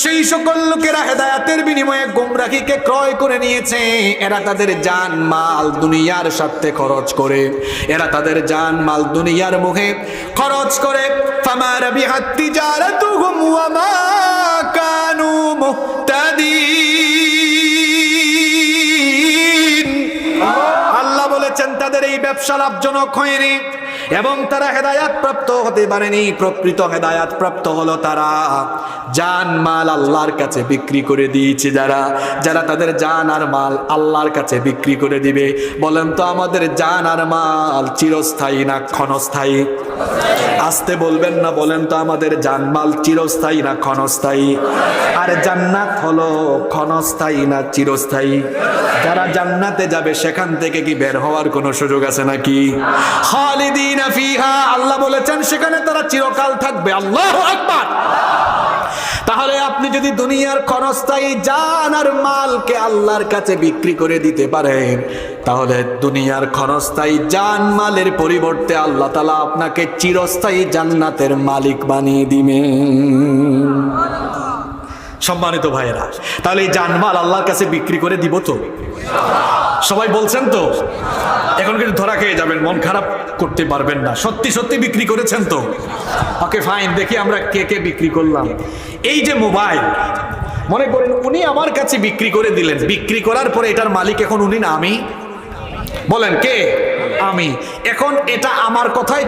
সেই সকল লোকেরা হেদায়েতের বিনিময়ে গোমরাহিকে ক্রয় করে নিয়েছে। এরা তাদের জানমাল দুনিয়ার স্বার্থে খরচ করে, এরা তাদের জানমাল দুনিয়ার মুখে খরচ করে। ফামা রাবিহাত তিজারাতুহুম ওয়া মা কানু মুহতাদিন। আল্লাহ বলেছেন তাদের এই ব্যবসা লাভজনক হয়নি এবং তারা হেদায়াত প্রাপ্ত হতে পারেনি। প্রকৃত হেদায়াত প্রাপ্ত হলো তারা জান মাল আল্লাহর কাছে বিক্রি করে দিয়েছে। যারা তাদের জান আর মাল আল্লাহর কাছে বিক্রি করে দিবে, বলেন তো আমাদের জান আর মাল চিরস্থায়ী না ক্ষণস্থায়ী? আসতে বলবেন না, বলেন তো আমাদের জান মাল চিরস্থায়ী না ক্ষণস্থায়ী? আর জান্নাত হলো ক্ষণস্থায়ী না চিরস্থায়ী? যারা জান্নাতে যাবে সেখান থেকে কি বের হওয়ার কোনো সুযোগ আছে নাকি? খালিদিনা ফিহা, আল্লাহ বলেছেন সেখানে তারা চিরকাল থাকবে। আল্লাহু আকবার। তাহলে আপনি যদি দুনিয়ার ক্ষণস্থায়ী জান আর মালকে আল্লাহর কাছে বিক্রি করে দিতে পারেন, তাহলে দুনিয়ার ক্ষণস্থায়ী জান মালের পরিবর্তে আল্লাহ তাআলা আপনাকে চিরস্থায়ী জান্নাতের মালিক বানিয়ে দিবেন। সম্মানিত ভাইয়েরা, তাহলে এই জানমাল আল্লাহর কাছে বিক্রি করে দিব তো? সবাই বলছেন তো? এখন কিন্তু ধরা খেয়ে যাবেন, মন খারাপ করতে পারবেন না। সত্যি সত্যি বিক্রি করেছেন তো? ওকে ফাইন, দেখি আমরা কে কে বিক্রি করলাম। এই যে মোবাইল, মনে করেন উনি আমার কাছে বিক্রি করে দিলেন, বিক্রি করার পরে এটার মালিক এখন উনি না আমি? বলেন কে? আমি। এখন এটা আমার কথায়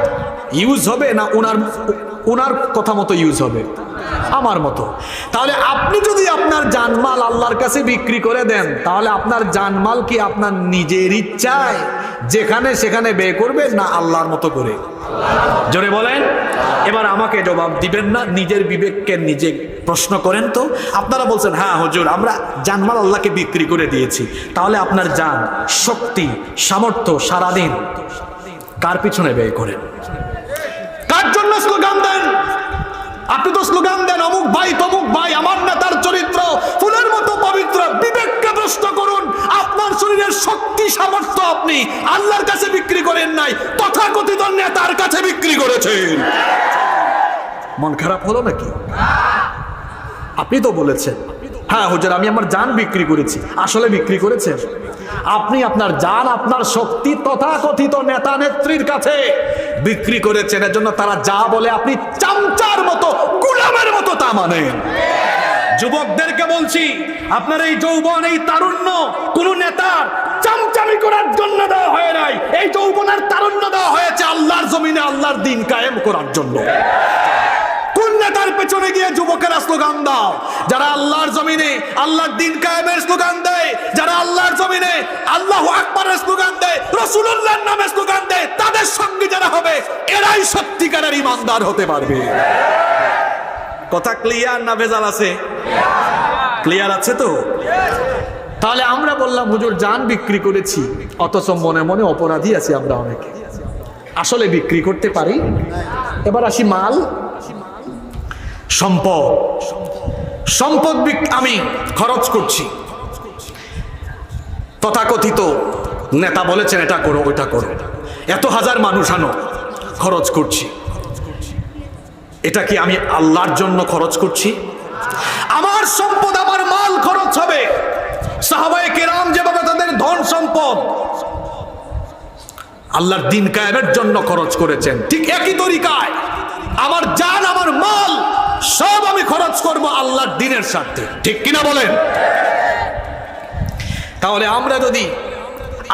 ইউজ হবে না উনার কথা মতো ইউজ হবে? আমার মতো। তাহলে আপনি যদি আপনার জানমাল আল্লাহর কাছে বিক্রি করে দেন, তাহলে আপনার জানমাল কি আপনার নিজের ইচ্ছায় যেখানে সেখানে ব্যয় করবেন না আল্লাহর মতো করে? জোরে বলেন। এবার আমাকে জবাব দিবেন না, নিজের বিবেককে নিজে প্রশ্ন করেন তো। আপনারা বলছেন হ্যাঁ হুজুর আমরা জানমাল আল্লাহকে বিক্রি করে দিয়েছি, তাহলে আপনার জান, শক্তি, সামর্থ্য সারাদিন কার পিছনে ব্যয় করেন? কার জন্য স্লোগান দেন? আপনি তো স্লোগান দেন অমুক ভাই তমুক ভাই, আমার নেতার চরিত্র ফুলের মতো পবিত্র। বিবেককে প্রশ্ন করুন, আপনার শরীরের শক্তি সামর্থ্য আপনি আল্লাহর কাছে বিক্রি করেন নাই, তথাকথিত নেতার কাছে বিক্রি করেছেন। মন খারাপ হলো নাকি? আপনি তো বলেছেন, হ্যাঁ হুজুর আমি আমার জান বিক্রি করেছি। আসলে বিক্রি করেছেন? আপনি আপনার জান, আপনার শক্তি তথাকথিত নেতা নেত্রীর কাছে বিক্রি করেছেন। এর জন্য তারা যা বলে আপনি চামচার মতো, গোলামের মতো তা মানেন। যুবকদেরকে বলছি, আপনার এই যৌবন, এই তারুণ্য কোন নেতার চামচামি করার জন্য দেওয়া হয় নাই। এই যৌবনের তারুণ্য দেওয়া হয়েছে আল্লাহর জমিনে আল্লাহর দিন কায়েম করার জন্য। কোন নেতার পেছনে গিয়ে যুবকেরা স্লোগান দাও? যারা আল্লাহর জমিনে আল্লাহর দিন কায়েমের স্লোগান দেয়, যারা আল্লাহর জমিনে আল্লাহু আকবারের স্লোগান দেয়, রাসূলুল্লাহর নামে স্লোগান দেয়, তাদের সঙ্গে যারা হবে এরাই সত্যিকারের ঈমানদার হতে পারবে। কথা ক্লিয়ার না ভেজাল আছে? ক্লিয়ার আছে তো? তাহলে আমরা বললাম হুজুর জান বিক্রি করেছি, অথচ মনে মনে অপরাধী আছি আমরা অনেকে। আসলে বিক্রি করতে পারি। এবার আসি মাল, সম্পদ। সম্পদ আমি খরচ করছি, তথাকথিত নেতা বলেছেন এটা করো ওইটা করো, এত হাজার মানুষ আনো, খরচ করছি। এটা কি আমি আল্লাহর জন্য খরচ করছি? আমার সম্পদ, আমার মাল খরচ হবে। সাহাবায়ে কেরাম যেভাবে তাদের ধন সম্পদ আল্লাহর দিন কায়েমের জন্য খরচ করেছেন, ঠিক একই তরিকায় আমার জান, আমার মাল সব আমি খরচ করব আল্লাহর দ্বীনের স্বার্থে। ঠিক কিনা বলেন? তাহলে আমরা যদি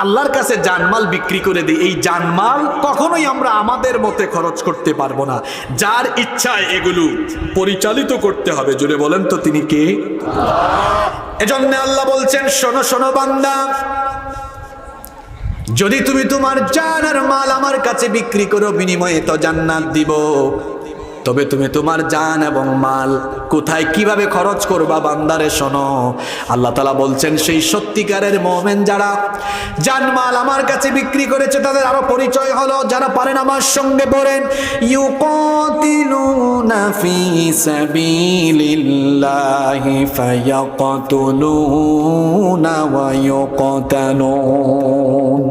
আল্লাহর কাছে জানমাল বিক্রি করে দিই, এই জানমাল কখনোই আমরা আমাদের মতে খরচ করতে পারবো না। যার ইচ্ছায় এগুলো পরিচালিত করতে হবে। জুড়ে বলেন তো তিনি কে? এজন্য আল্লাহ বলছেন, শোনো শোনো বান্দা, যদি তুমি তোমার জান আর মাল আমার কাছে বিক্রি করো, বিনিময়ে তো জান্নাত দিব। তবে তুমি তোমার জান এবং মাল কোথায় কিভাবে খরচ করবা বান্দারে শোনো। আল্লাহ তাআলা বলছেন, সেই সত্যিকারের মুমিন যারা জান মাল আমার কাছে বিক্রি করেছে তাদের আরো পরিচয় হলো, যারা পারেন আমার সঙ্গে পড়েন, ইউকাতিলুনা ফি সাবিলিল্লাহি ফায়াকতুলুনা ওয়া ইউকতালুন।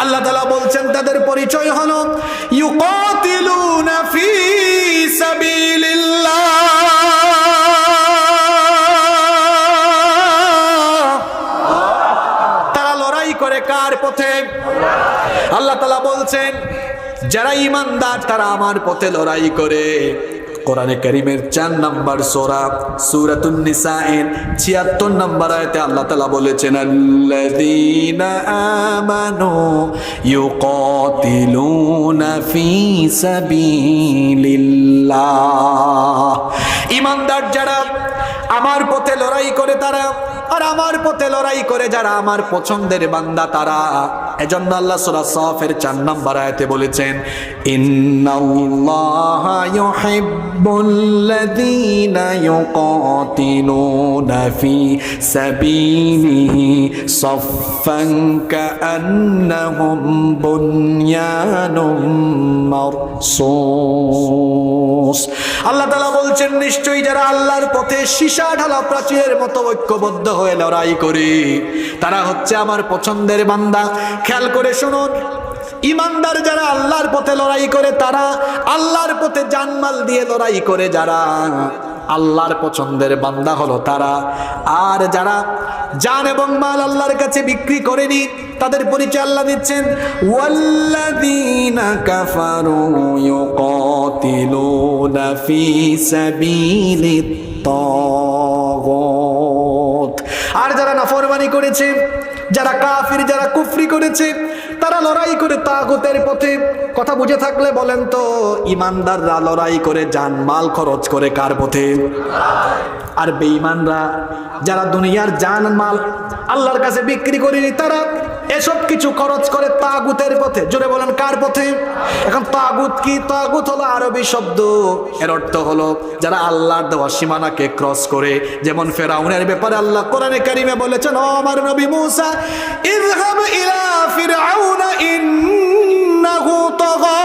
আল্লাহ তাআলা বলছেন তাদের পরিচয় হলো ইউকাতিলুনা ফি সাবিলিল্লাহ, তারা লড়াই করে কার পথে? আল্লাহ তাআলা বলছেন যারা ঈমানদার তারা আমার পথে লড়াই করে। কোরআনে কারীমের 4 নম্বর সূরা সূরাতুন নিসাএর 76 নম্বর আয়াতে আল্লাহ তাআলা বলেছেন, আল্লাযীনা আমানু ইউকাতিলুনা ফি সাবিলিল্লাহ। ঈমানদার যারা আমার পথে লড়াই করে তারা, আর আমার পথে লড়াই করে যারা আমার পছন্দের বান্দা তারা। এজন্য আল্লাহ সূরা সাফের 4 নম্বর আয়াতে বলেছেন, ইন্নাল্লাহা ইউহিব্বুল্লাযীনা ইউকাতিলুনা ফি সাবিলিহি সাফফান কাআন্নাহুম বুনয়ানুম মারসুস। আল্লাহ তাআলা বলছেন, নিশ্চয়ই যারা আল্লাহর পথে সীসা ঢালা প্রাচীরের মতো ঐক্যবদ্ধ হয়ে লড়াই করে তারা হচ্ছে আমার পছন্দের বান্দা। খেয়াল করে শুনুন, ঈমানদার যারা আল্লাহর পথে লড়াই করে তারা, আল্লাহর পথে জানমাল দিয়ে লড়াই করে যারা, আল্লাহর পছন্দের বান্দা হলো তারা। আর যারা জান এবং মাল আল্লাহর কাছে বিক্রি করেনি তাদের পরিচয় আল্লাহ দিচ্ছেন, ওয়াল্লাযীনা কাফারু ইউকাতিলুনা ফি সাবিলিত তাগুত। আর যারা নাফরমানি করেছে, যারা কাফির, যারা কুফরি করেছে, তারা লড়াই করে তাগুতের পথে। কথা বুঝে থাকলে বলেন তো, ঈমানদাররা লড়াই করে জানমাল খরচ করে কার পথে? আর বেঈমানরা যারা দুনিয়ার জান মাল আল্লাহর কাছে বিক্রি করেনি তারা এসব কিছু খরচ করে তাগুতের পথে। জোরে বলেন কার পথে? এখন তাগুত কি? তাগুত হলো আরবি শব্দ, এর অর্থ হলো যারা আল্লাহর দেওয়া সীমানাকে ক্রস করে। যেমন ফেরাউনের ব্যাপারে আল্লাহ কোরআনে কারিমে বলেছেন, ও আমার নবী মুসা, ইযহাব ইলা ফিরআউনা ইন্নাহু তাগা,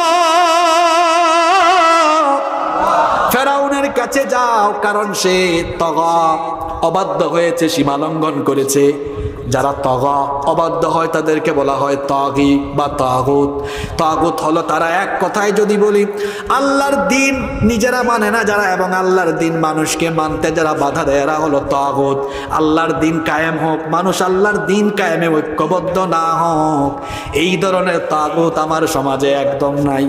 ফেরাউনের কাছে যাও কারণ সে তাগা, অবাধ্য হয়েছে, সীমা লঙ্ঘন করেছে। যারা তগা অবাধ্য হয় তাদেরকে বলা হয় তাগী বা তাগুত। তাগুত হলো তারা, এক কথায় যদি বলি, আল্লাহর দিন নিজেরা মানে না যারা এবং আল্লাহর দিন মানুষকে মানতে যারা বাধা দেয় এরা হলো তাগুত। আল্লাহর দিন কায়েম হোক, মানুষ আল্লাহর দিন কায়েমে ঐক্যবদ্ধ না হোক, এই ধরনের তাগুত আমার সমাজে একদম নাই।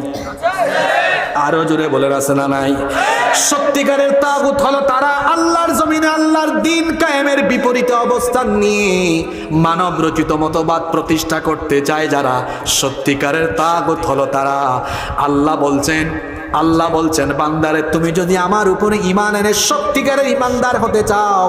আরো জোরে বলে আছে না নাই? সত্যিকারের তাগুত হলো তারা আল্লাহর জমিনে আল্লাহর দিন কায়েমের বিপরীতে অবস্থান নিয়ে মানব রচিত মতবাদ প্রতিষ্ঠা করতে চায় যারা। সত্যিকারের তাগুত হলো তারা। আল্লাহ বলছেন বান্দারে, তুমি যদি আমার উপরে ঈমান এনে সত্যিকারের ঈমানদার হতে চাও,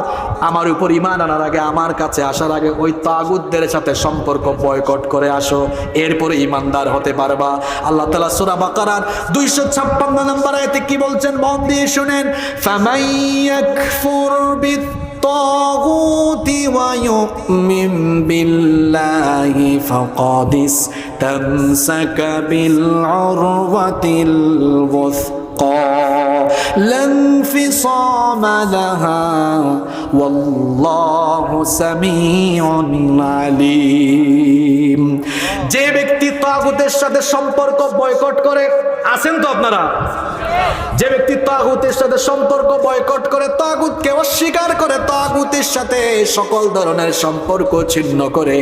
আমার উপর ঈমান আনার আগে, আমার কাছে আসার আগে ওই তাগুতদের সাথে সম্পর্ক বয়কট করে আসো, এরপরে ঈমানদার হতে পারবা। আল্লাহ তাআলা সূরা বাকারার 256 নম্বর আয়াতে কি বলছেন মন দিয়ে শুনেন, ফামান ইয়াকফুর বিত-তাগুতি ওয়া ইউমিন বিল্লাহি ফাকাদ ইসতামসাকা বিল উরওয়াতিল wuthqa লা ইনফিসামা লাহা ওয়াল্লাহু সামিউন আলীম। যে ব্যক্তি তাগুতের সাথে সম্পর্ক বয়কট করে, আছেন তো আপনারা? যে ব্যক্তি তাগুতের সাথে সম্পর্ক বয়কট করে, তাগুতকে অস্বীকার করে, তাগুতের সাথে সকল ধরনের সম্পর্ক ছিন্ন করে,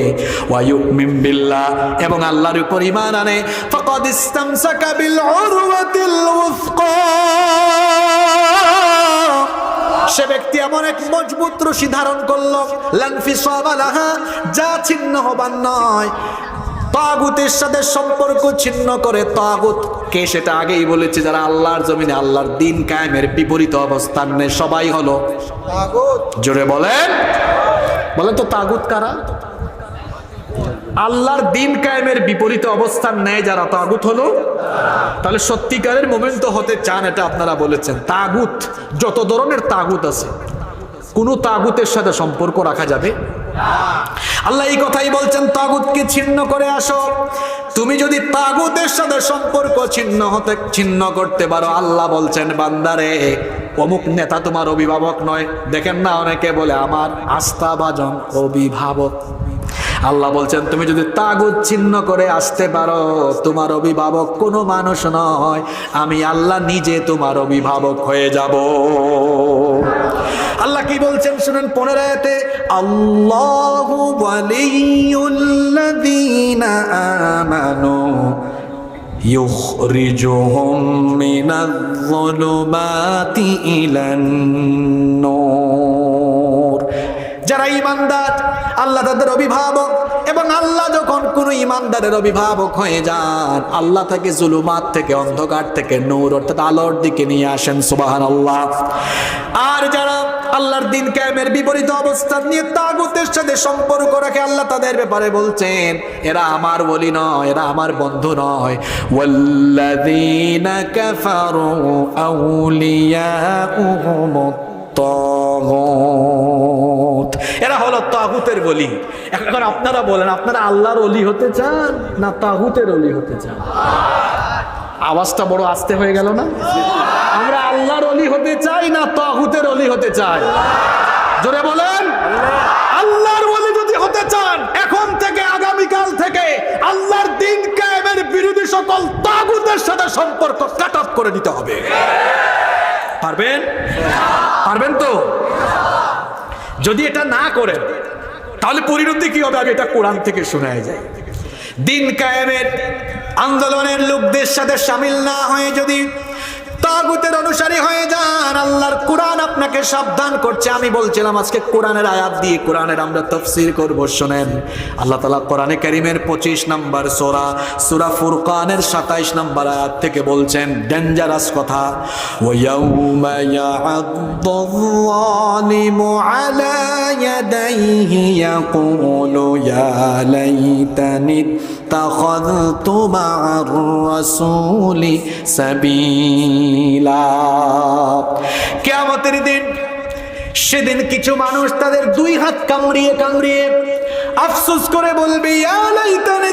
ওয়া ইউমিন বিল্লাহ এবং আল্লাহর উপর ঈমান আনে, ফাকাদ ইসতামসাকা বিল উরওয়াতিল wuthqa, সে ব্যক্তি এমন এক মজবুত রশি ধারণ করলো, লা ইনফিসামা লাহা, যা ছিন্ন হবার নয়। তাগুতের সাথে সম্পর্ক ছিন্ন করে, তাগুত কে সেটা আগেই বলেছে, যারা আল্লাহর জমিনে আল্লাহর দিন কায়েমের বিপরীত অবস্থান নেয় সবাই হলো তাগুত। জোরে বলেন তো তাগুত কারা? আল্লাহর দিন কায়েমের বিপরীতে অবস্থান নেয় যারা, তাগুত হলো। তাহলে সত্যিকারের মুমিন তো হতে চান, এটা আপনারা বলেছেন। তাগুত, যত ধরনের তাগুত আছে, কোন তাগুতের সাথে সম্পর্ক রাখা যাবে? আল্লাহ এই কথাই বলছেন, তাগুতকে ছিন্ন করে আসো। তুমি যদি তাগুতের সাথে সম্পর্ক ছিন্ন করতে পারো, আল্লাহ বলছেন বান্দারে, অমুক নেতা তোমার অভিভাবক নয়। দেখেন না অনেকে বলে আমার আস্থাভাজন অভিভাবক। আল্লাহ বলছেন তুমি যদি তাগুত ছিন্ন করে আসতে পারো, তোমার অভিভাবক কোনো মানুষ নয়, আমি আল্লাহ নিজে তোমার অভিভাবক হয়ে যাব। আল্লাহ কি বলছেন শুনেন 15 আয়াতে, আল্লাহু ওয়ালিয়ুল্লাযীনা আমানু ইউখরিজুহুম মিনায-যুলুমাতি ইলান-নূর। যারা ঈমানদার আল্লাহ তাদের অভিভাবক, এবং আল্লাহ যখন কোনো ঈমানদারের অভিভাবক হয়ে যান, আল্লাহ তাকে জুলুমাত থেকে, অন্ধকার থেকে নূর অর্থাৎ আলোর দিকে নিয়ে আসেন। সুবহানাল্লাহ। আর যারা আল্লাহর দিন কায়েমের বিপরীত অবস্থান নিয়ে তাগুতের সাথে সম্পর্ক রাখে, আল্লাহ তাদের ব্যাপারে বলছেন এরা আমার ওলি নয়, এরা আমার বন্ধু নয়। ওয়াল্লাযীনা কাফারু আউলিয়াউহুমুত তাগুত, এরা হলো তাগুতের ওলি। এখন আপনারা বলেন, আপনারা আল্লাহর ওলি হতে চান না তাগুতের ওলি হতে চান? আওয়াজটা বড় আস্তে হয়ে গেল না? আমরা আল্লাহর ওলি হতে চাই না তাগুতের ওলি হতে চাই? জোরে বলেন। আল্লাহর ওলি যদি হতে চান, এখন থেকে আগামীকাল থেকে আল্লাহর দিন কায়েমের বিরোধী সকল তাগুতের সাথে সম্পর্ক কাট অফ করে দিতে হবে। পারবেন তো? যদি এটা না করেন তাহলে পরিণতি কি হবে? আমি এটা কোরআন থেকে শোনায় যায়। দিন কায়েমের আন্দোলনের লোকদের সাথে শামিল না হয়ে যদি তাগুতের অনুসারী হয়ে যান, আল্লাহর কোরআন আপনাকে সাবধান করছে। আমি বলছিলাম আজকে কোরআনের আয়াত দিয়ে কোরআনের আমরা তাফসীর করব। শুনেন, আল্লাহ তাআলা কোরআনে কারীমের 25 নম্বর সূরা ফুরকানের 27 নম্বর আয়াত থেকে বলছেন ডেঞ্জারাস কথা, ওয়া ইয়াউমা ইয়া'আদ্দু-যালিমু আলা ইয়াদাইহি ইয়াকুলু ইয়া লাইতানি ইত্তাখাযতু মা'আর রাসূলি সাবিলা। কিয়ামতের দিন, সেদিন কিছু মানুষ তাদের দুই হাত কামড়িয়ে কামড়িয়ে আফসোস করে বলবে, ইয়া লাইতানি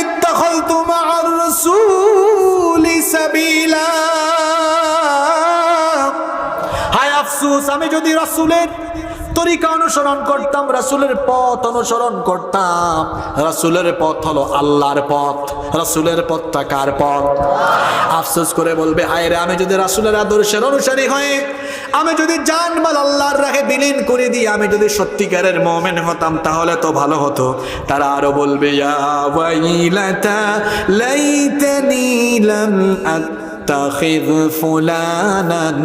ইত্তাখাযতু মা'আর রাসূলি সাবিলা। হায় আফসোস, আমি যদি রাসূলের তরিকা অনুসরণ করতাম, রাসূলের পথ অনুসরণ করতাম। রাসূলের পথ হলো আল্লাহর পথ। রাসূলের পথটা কার পথ? আফসোস করে বলবে, হায় রে, আমি যদি রাসূলের আদর্শের অনুসারী হই, আমি যদি জানমাল আল্লাহর রাহে বিলীন করে দিই, আমি যদি সত্যিকারের মুমিন হতাম তাহলে তো ভালো হতো। তারা আরো বলবে, ইয়া ওয়াইলাতা লাইতানি লাম আত্তাখিয ফুলানান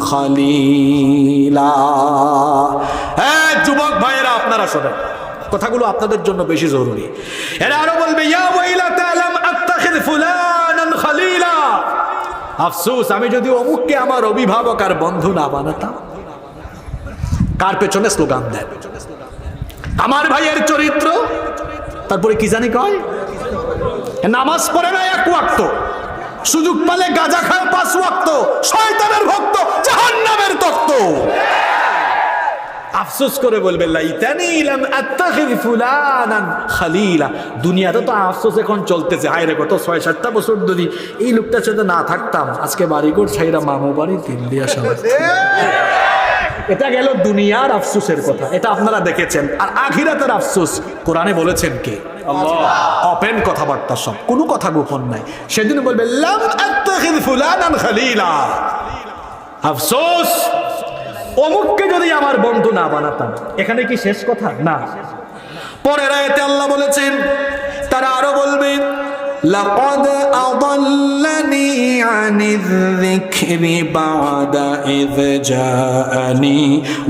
খলিলা। হ্যাঁ যুবক ভাইয়েরা, আপনারা শোনেন, কথাগুলো আপনাদের জন্য বেশি জরুরি। এরা আরো বলবে, ইয়া ওয়াইলাতা লাম আত্তাখিয ফুলানান খলিলা। আফসোস, আমি যদি অমুককে আমার অভিভাবক আর বন্ধু না বানাতাম। কার পেছনে স্লোগান দেন? আমার ভাইয়ের চরিত্র। তারপরে কি জানি কয়, নামাজ পড়ে না এক ওয়াক্ত, সুযোগ পেলে গাঁজা খায় 5 ওয়াক্ত, শয়তানের ভক্ত, জাহান্নামের তক্ত। আফসোস করে বলবে, লাইতানি লাম আত্তাখিয ফুলানান খলিলা। দুনিয়াতে তো আফসোস এখন চলতেছে, হায় রে, কত 6-7টা বছর ধরে এই লোকটার সাথে না থাকতাম, আজকে বাড়িঘর ছাইরা মামু বাড়ি দিল্লি আসা। এটা গেল দুনিয়ার আফসোসের কথা, এটা আপনারা দেখেছেন। আর আখিরাতের আফসোস কোরআনে বলেছেন কে? আল্লাহ। ওপেন কথাবার্তা, সব, কোনো কথা গোপন নাই। সেদিন বলবে, লাম আত্তাখিয ফুলানান খলিলা। আফসোস, অমুককে যদি আমার বন্ধু না বানাতাম। এখানে কি শেষ কথা? না। পরের আয়াতে আল্লাহ বলেছেন, তারা আরো বলবে, লাকাদ আদাল্লানি আনিয যিকরি বা'দা ইয জাআনি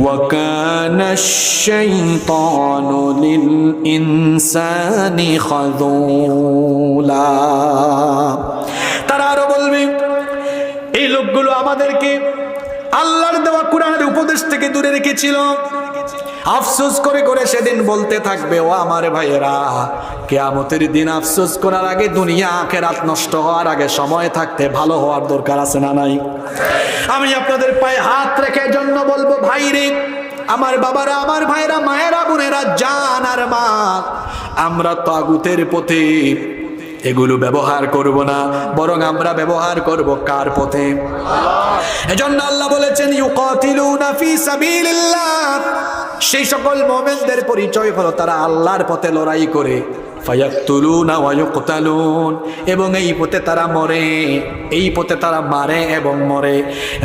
ওয়া কানা আশ-শাইতানু লিল ইনসানি খাযুলা। তারা আরো বলবে, এই লোকগুলো আমাদেরকে আল্লাহর দেওয়া কোরআনের উপদেশ থেকে দূরে রেখেছিল। আফসোস করে করে সেদিন বলতে থাকবে, ও আমার ভাইয়েরা, কিয়ামতের দিন আফসোস করার আগে, দুনিয়া আখিরাত নষ্ট হওয়ার আগে সময় থাকতে ভালো হওয়ার দরকার আছে না নাই? আমি আপনাদের পায়ে হাত রেখে জন্য বলবো, ভাইরে, আমার বাবারা, আমার ভাইরা, মায়েরা, বোনেরা, জান আর মাল, আমরা তাগুতের পথে এগুলো ব্যবহার করব না, বরং আমরা ব্যবহার করব কার পথে? এজন্য আল্লাহ বলেছেন, ইউকাতিলুনা ফি সাবিলিল্লাহ। সেই সকল মুমিনদের পরিচয় হলো তারা আল্লাহর পথে লড়াই করে, ফায়াকতুলুনা ওয়া ইউকতালুন, এবং এই পথে তারা মরে, এই পথে তারা মারে এবং মরে।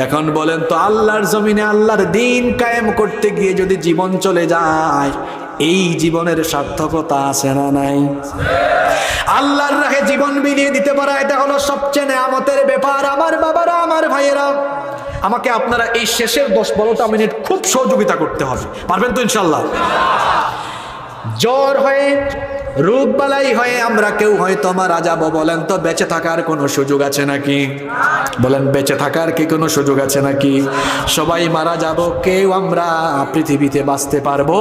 এখন বলেন তো, আল্লাহর জমিনে আল্লাহর দ্বীন কায়েম করতে গিয়ে যদি জীবন চলে যায়, এই জীবনের সার্থকতা আছে না নাই? আল্লাহর রাহে জীবন বিলিয়ে দিতে পারা, এটা হলো সবচেয়ে নেয়ামতের ব্যাপার। আমার বাবারা, আমার ভাইয়েরা, আমাকে আপনারা এই শেষের 10-12টা মিনিট খুব সহযোগিতা করতে হবে। পারবেন তো ইনশাল্লাহ? জ্বর হয়ে, রোগ বালাই হয়ে আমরা কেউ হয়তো মারা যাব। বলেন তো, বেঁচে থাকার কোনো সুযোগ আছে নাকি? বলেন, বেঁচে থাকার কি কোনো সুযোগ আছে নাকি? সবাই মারা যাব, কেউ আমরা পৃথিবীতে বাঁচতে পারবো?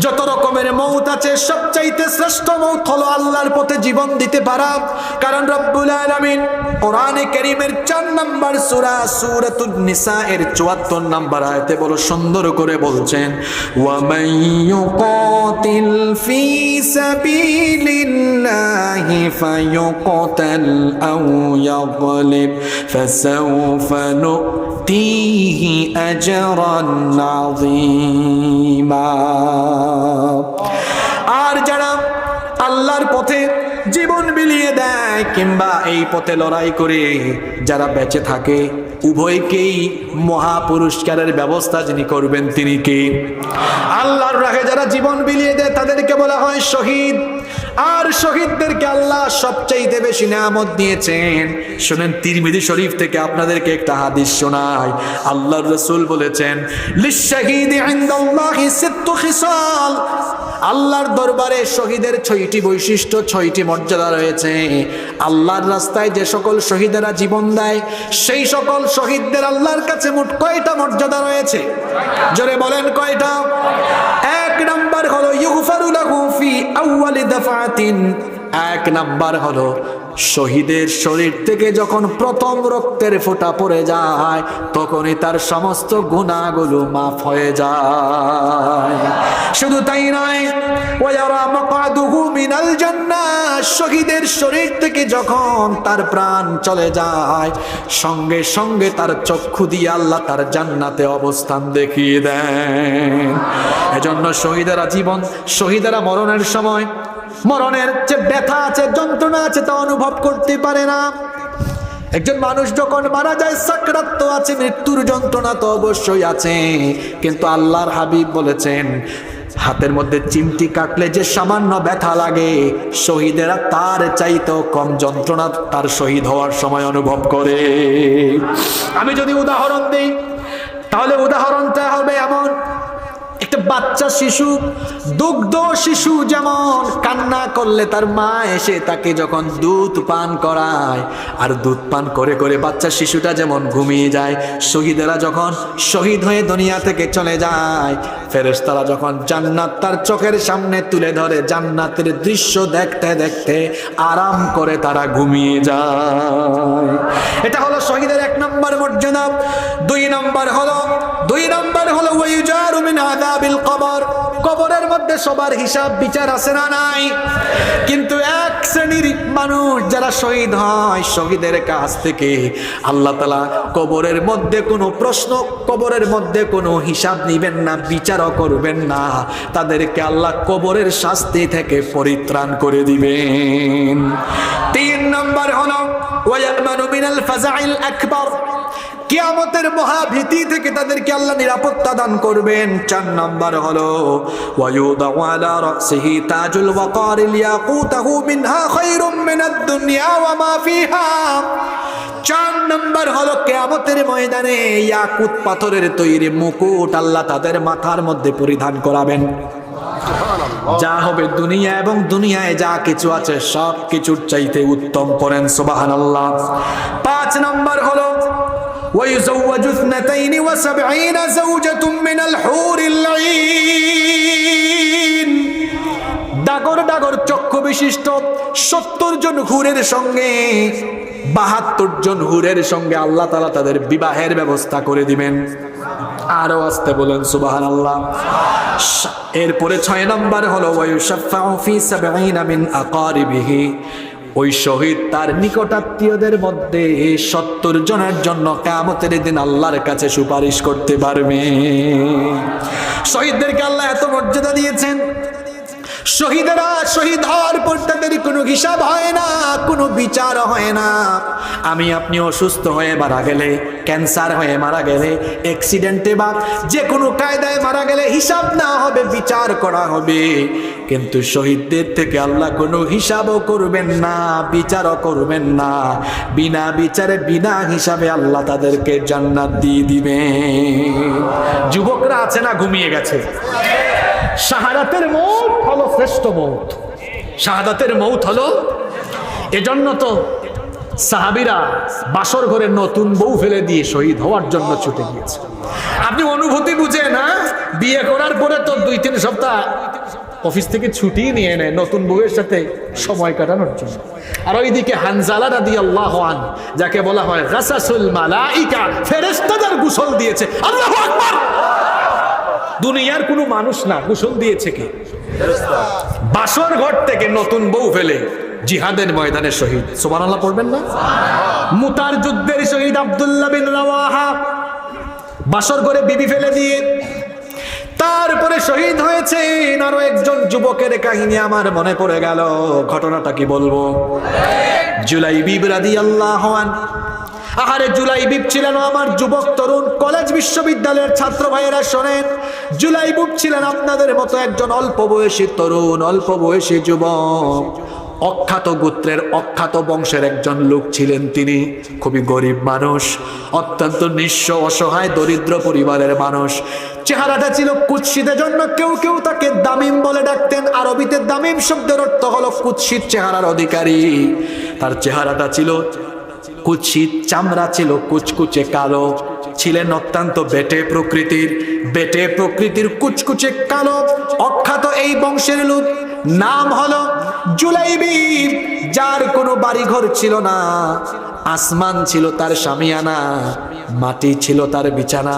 যত রকমের মৌত আছে, সবচাইতে শ্রেষ্ঠ মৌত হলো আল্লাহর পথে জীবন দিতে পারা। কারণ রব্বুল আলামিন কোরআনে কারীমের 4 নম্বর সূরা সূরাতুন নিসা এর 74 নম্বর আয়াতে বড় সুন্দর করে বলছেন, ওয়া মান ইউকাতিল ফি সাবিলিল্লাহি ফায়ুকতাল আও ইয়াগলিব ফাসাউফা নুতিহি আজরান আযীমা। আর যারা আল্লাহর পথে জীবন বিলিয়ে দেয় কিংবা এই পথে লড়াই করে যারা বেঁচে থাকে, উভয়কেই মহা পুরস্কারের ব্যবস্থা যিনি করবেন তিনি কে? আল্লাহর রাহে যারা জীবন বিলিয়ে দেয় তাদেরকে বলা হয় শহীদ। আর শহীদদেরকে আল্লাহ সবচাইতে বেশি নিয়ামত দিয়েছেন। শুনেন, তিরমিজি শরীফ থেকে আপনাদেরকে একটা হাদিস শোনাই। আল্লাহর রাসূল বলেছেন, লিশ-শাহীদি ইনদাল্লাহি সিত্তু খিসাল। আল্লাহর দরবারে শহীদের 6টি বৈশিষ্ট্য, 6টি মর্যাদা রয়েছে। আল্লাহর রাস্তায় যে সকল শহীদেরা জীবন দেয়, সেই সকল শহীদদের আল্লাহর কাছে মোট কয়টা মর্যাদা রয়েছে? জোরে বলেন, কয়টা? 1 নাম্বার হলো ইউগফারু লাহু ফি আউয়ালি দাফাতিন এক নাম্বার হলো শহীদের শরীর থেকে যখন প্রথম রক্তের ফোঁটা পড়ে যায় তখনই তার সমস্ত গুনাহগুলো মাফ হয়ে যায়। শুধু তাই নয়, ওয়ারা মাকআদুহু মিনাল জান্নাহ, শহীদের শরীর থেকে যখন তার প্রাণ চলে যায় সঙ্গে সঙ্গে তার চক্ষু দিয়ে আল্লাহ তার জান্নাতে অবস্থান দেখিয়ে দেন। এজন্য শহীদেরা মরণের সময় মরণের যে ব্যথা আছে, যন্ত্রণা আছে তা অনুভব করতে পারে না। একজন মানুষ যখন মারা যায় সাকরাত তো আছে, মৃত্যুর যন্ত্রণা তো অবশ্যই আছে, কিন্তু আল্লাহর হাবিব বলেছেন হাতের মধ্যে চিমটি কাটলে যে সামান্য ব্যথা লাগে শহীদেরা তার চাইতেও কম যন্ত্রণা তার শহীদ হওয়ার সময় অনুভব করে। আমি যদি উদাহরণ দিই তাহলে উদাহরণটা হবে এমন, একটা বাচ্চা শিশু, দুগ্ধ শিশু যেমন কান্না করলে তার মা এসে তাকে যখন দুধ পান করায়, আর দুধ পান করে করে বাচ্চা শিশুটা যেমন ঘুমিয়ে যায়, শহীদেরা যখন শহীদ হয়ে দুনিয়া থেকে চলে যায় ফেরেশতারা যখন জান্নাত তার চোখের সামনে তুলে ধরে জান্নাতের দৃশ্য দেখতে দেখতে আরাম করে তারা ঘুমিয়ে যায়। এটা হলো শহীদের এক নম্বর মর্যাদা। দুই নম্বর হলো ওয়ায়ুজারু মিন আযাবিল কবর, কবরের মধ্যে সবার হিসাব বিচার আছে না নাই, কিন্তু এক শ্রেণীর মানুষ যারা শহীদ হয় শহীদের কাছ থেকে আল্লাহ তাআলা কবরের মধ্যে কোনো প্রশ্ন, কবরের মধ্যে কোনো হিসাব নিবেন না, বিচারও করবেন না, তাদেরকে আল্লাহ কবরের শাস্তি থেকে পরিত্রাণ করে দিবেন। তিন নম্বর হলো ওয়ায়ামানু মিনাল ফাযাইল আকবার, কিয়ামতের মহাভীতি থেকে তাদেরকে আল্লাহ নিরাপত্তা দান করবেন। চার নম্বর হলো ওয়ায়ুদাউ আলা রাসিহি তাজুল ওয়াকার লিয়াকুতাহু মিনহা খায়রুম মিনাদ দুনিয়া ওয়া মা ফিহা। চার নম্বর হলো কিয়ামতের ময়দানে ইয়াকুত পাথরের তৈরি মুকুট আল্লাহ তাদের মাথার মধ্যে পরিধান করাবেন। যা হবে দুনিয়া এবং দুনিয়ায় যা কিছু আছে সব কিছুর চাইতে উত্তম, পড়েন সুবহানাল্লাহ। পাঁচ নম্বর হলো ويزوج 72 زوجة من الحور العين, ডাগর ডাগর চক্ষু বিশিষ্ট 70 জন হুরের সঙ্গে 72 জন হুরের সঙ্গে আল্লাহ তাআলা তাদের বিবাহের ব্যবস্থা করে দিবেন। আরো আসতে বলেন সুবহানাল্লাহ। এরপরে 6 নম্বর হলো ওয়ায়ুশাফাউ ফি 70 মিন আকারিবিহি, ওই শহীদ তার নিকটাত্মীয়দের মধ্যে 70 জনের জন্য কিয়ামতের দিন আল্লাহর কাছে সুপারিশ করতে পারবে। শহীদদেরকে আল্লাহ এত মর্যাদা দিয়েছেন, শহীদেরা শহীদ হওয়ার পর তাদের কোনো হিসাব হয় না, কোনো বিচার হয় না। আমি আপনি অসুস্থ হয়ে মারা গেলে, ক্যান্সার হয়ে মারা গেলে, অ্যাক্সিডেন্টে বা যে কোনো কায়দায় মারা গেলে হিসাব না হবে, বিচার করা হবে, কিন্তু শহীদদের থেকে আল্লাহ কোনো হিসাবও করবেন না, বিচারও করবেন না। বিনা বিচারে বিনা হিসাবে আল্লাহ তাদেরকে জান্নাত দিয়ে দিবেন। যুবকরা আছে না ঘুমিয়ে গেছে, শাহাদাতের মৌত হলো শ্রেষ্ঠ মৌত, শাহাদাতের মৌত হলো। এজন্য তো সাহাবীরা বাসর ঘরে নতুন বউ ফেলে দিয়ে শহীদ হওয়ার জন্য ছুটে গিয়েছে। আপনি অনুভূতি বুঝে না, বিয়ে করার পরে তো 2-3 সপ্তাহ অফিস থেকে ছুটি নিয়ে নেয় নতুন বউয়ের সাথে সময় কাটানোর জন্য। আর ওইদিকে হানজালা রাদিয়াল্লাহু আনহু, যাকে বলা হয় গাসাসুল মালাইকা, ফেরেশতাদের গোসল দিয়েছে। আল্লাহু আকবার! দুনিয়ার কোনো মানুষ না, গোসল দিয়েছে কে? ফেরেশতা। বাসর ঘর থেকে নতুন বউ ফেলে জিহাদের ময়দানে শহীদ। সুবহানাল্লাহ পড়বেন না? মুতার যুদ্ধের শহীদ আব্দুল্লাহ বিন রাওয়াহা বাসর ঘরে বিবি ফেলে দিয়ে তারপরে শহীদ হয়েছেন। আরো একজন যুবকের কাহিনী আমার মনে পড়ে গেল, ঘটনাটা কি বলবো। জুলাইবিব রাদিয়াল্লাহু আনহু, আহারে জুলাইবিব ছিলেন আমার যুবক তরুণ কলেজ বিশ্ববিদ্যালয়ের ছাত্র ভাইয়েরা শোনেন, জুলাইবিব ছিলেন আপনাদের মতো একজন অল্প বয়সী তরুণ, অল্প বয়সী যুবক, অখ্যাত গোত্রের অখ্যাত বংশের একজন লোক ছিলেন। তিনি খুবই গরিব মানুষ, অত্যন্ত নিঃস্ব অসহায় দরিদ্র পরিবারের মানুষ। চেহারাটা ছিল কুৎসিত, জন্য কেউ কেউ তাকে দামিম বলে ডাকতেন। আরবিতে দামিম শব্দের অর্থ হলো কুৎসিত চেহারার অধিকারী। তার চেহারাটা ছিল কুৎসিত, চামড়া ছিল কুচকুচে কালো, ছিলেন অত্যন্ত বেটে প্রকৃতির কুচকুচে কালো অখ্যাত এই বংশের লোক। নাম হলো জুলাইবিব, যার কোনো বাড়িঘর ছিল না, আসমান ছিল তার শামিয়ানা, মাটি ছিল তার বিছানা,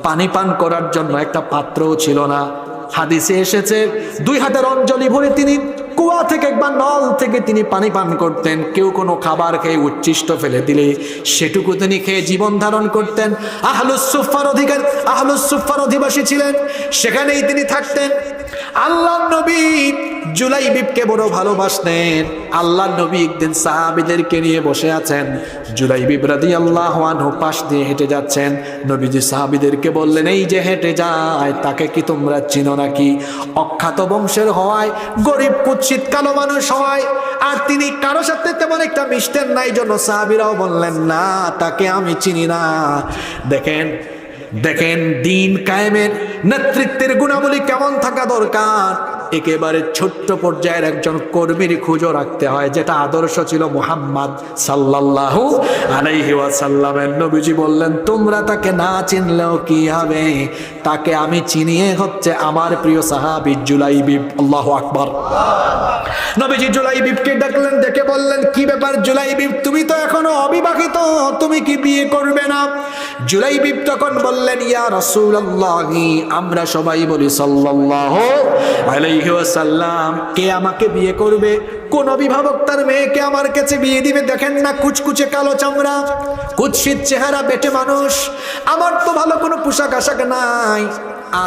পানি পান করার জন্য একটা পাত্রও ছিল না। হাদিসে এসেছে 2 হাতের অঞ্জলি ভরে তিনি কুয়া থেকে বা নল থেকে তিনি পানি পান করতেন। কেউ কোনো খাবার খেয়ে উচ্ছিষ্ট ফেলে দিলে সেটুকু তিনি খেয়ে জীবন ধারণ করতেন। আহলুস সুফার অধিবাসী ছিলেন, সেখানেই তিনি থাকতেন। আল্লাহর নবী জুলাইবিবকে বড় ভালোবাসতেন। আল্লাহর নবী একদিন সাহাবীদেরকে নিয়ে বসে আছেন, জুলাইবিব রাদিয়াল্লাহু আনহু পাশ দিয়ে হেঁটে যাচ্ছেন। নবীজি সাহাবীদেরকে বললেন, এই যে হেঁটে যায় তাকে কি তোমরা চিনো নাকি? অখ্যাত বংশের হওয়ায়, গরিব কুৎসিত কালো মানুষ হওয়ায়, আর তিনি কারো সাথে তেমন একটা মিশতেন না, এই জন্য সাহাবীরাও বললেন না, তাকে আমি চিনি না। দেখেন দিন কায়েমের নেতৃত্বের গুণাবলী কেমন থাকা দরকার। একেবারে ছোট্ট পর্যায়ের একজন কর্মীর খুঁজো রাখতে হয়, যেটা আদর্শ ছিল মুহাম্মদ সাল্লাল্লাহু আলাইহি ওয়াসাল্লামের। নবীজি বললেন, তোমরা তাকে না চিনলেও কি হবে, তাকে আমি চিনিয়ে হচ্ছে আমার প্রিয় সাহাবী জুলাইবিব। আল্লাহু আকবার। নবীজি জুলাইবিবকে ডাকলেন, ডেকে বললেন, কি ব্যাপার জুলাইবিব, তুমি তো এখনো অবিবাহিত, তুমি কি বিয়ে করবে না? জুলাইবিব তখন বললেন, ইয়া রাসূলুল্লাহ, আমরা সবাই বলি সাল্লাল্লাহু আলাইহি ওয়াসাল্লাম, কে আমাকে বিয়ে করবে? কোন অভিভাবক তার মেয়েকে আমার কাছে বিয়ে দিবে? দেখেন না, কুচকুচে কালো চামড়া, কুৎসিত চেহারা, বেটে মানুষ, আমার তো ভালো কোনো পোশাক আশাক নাই,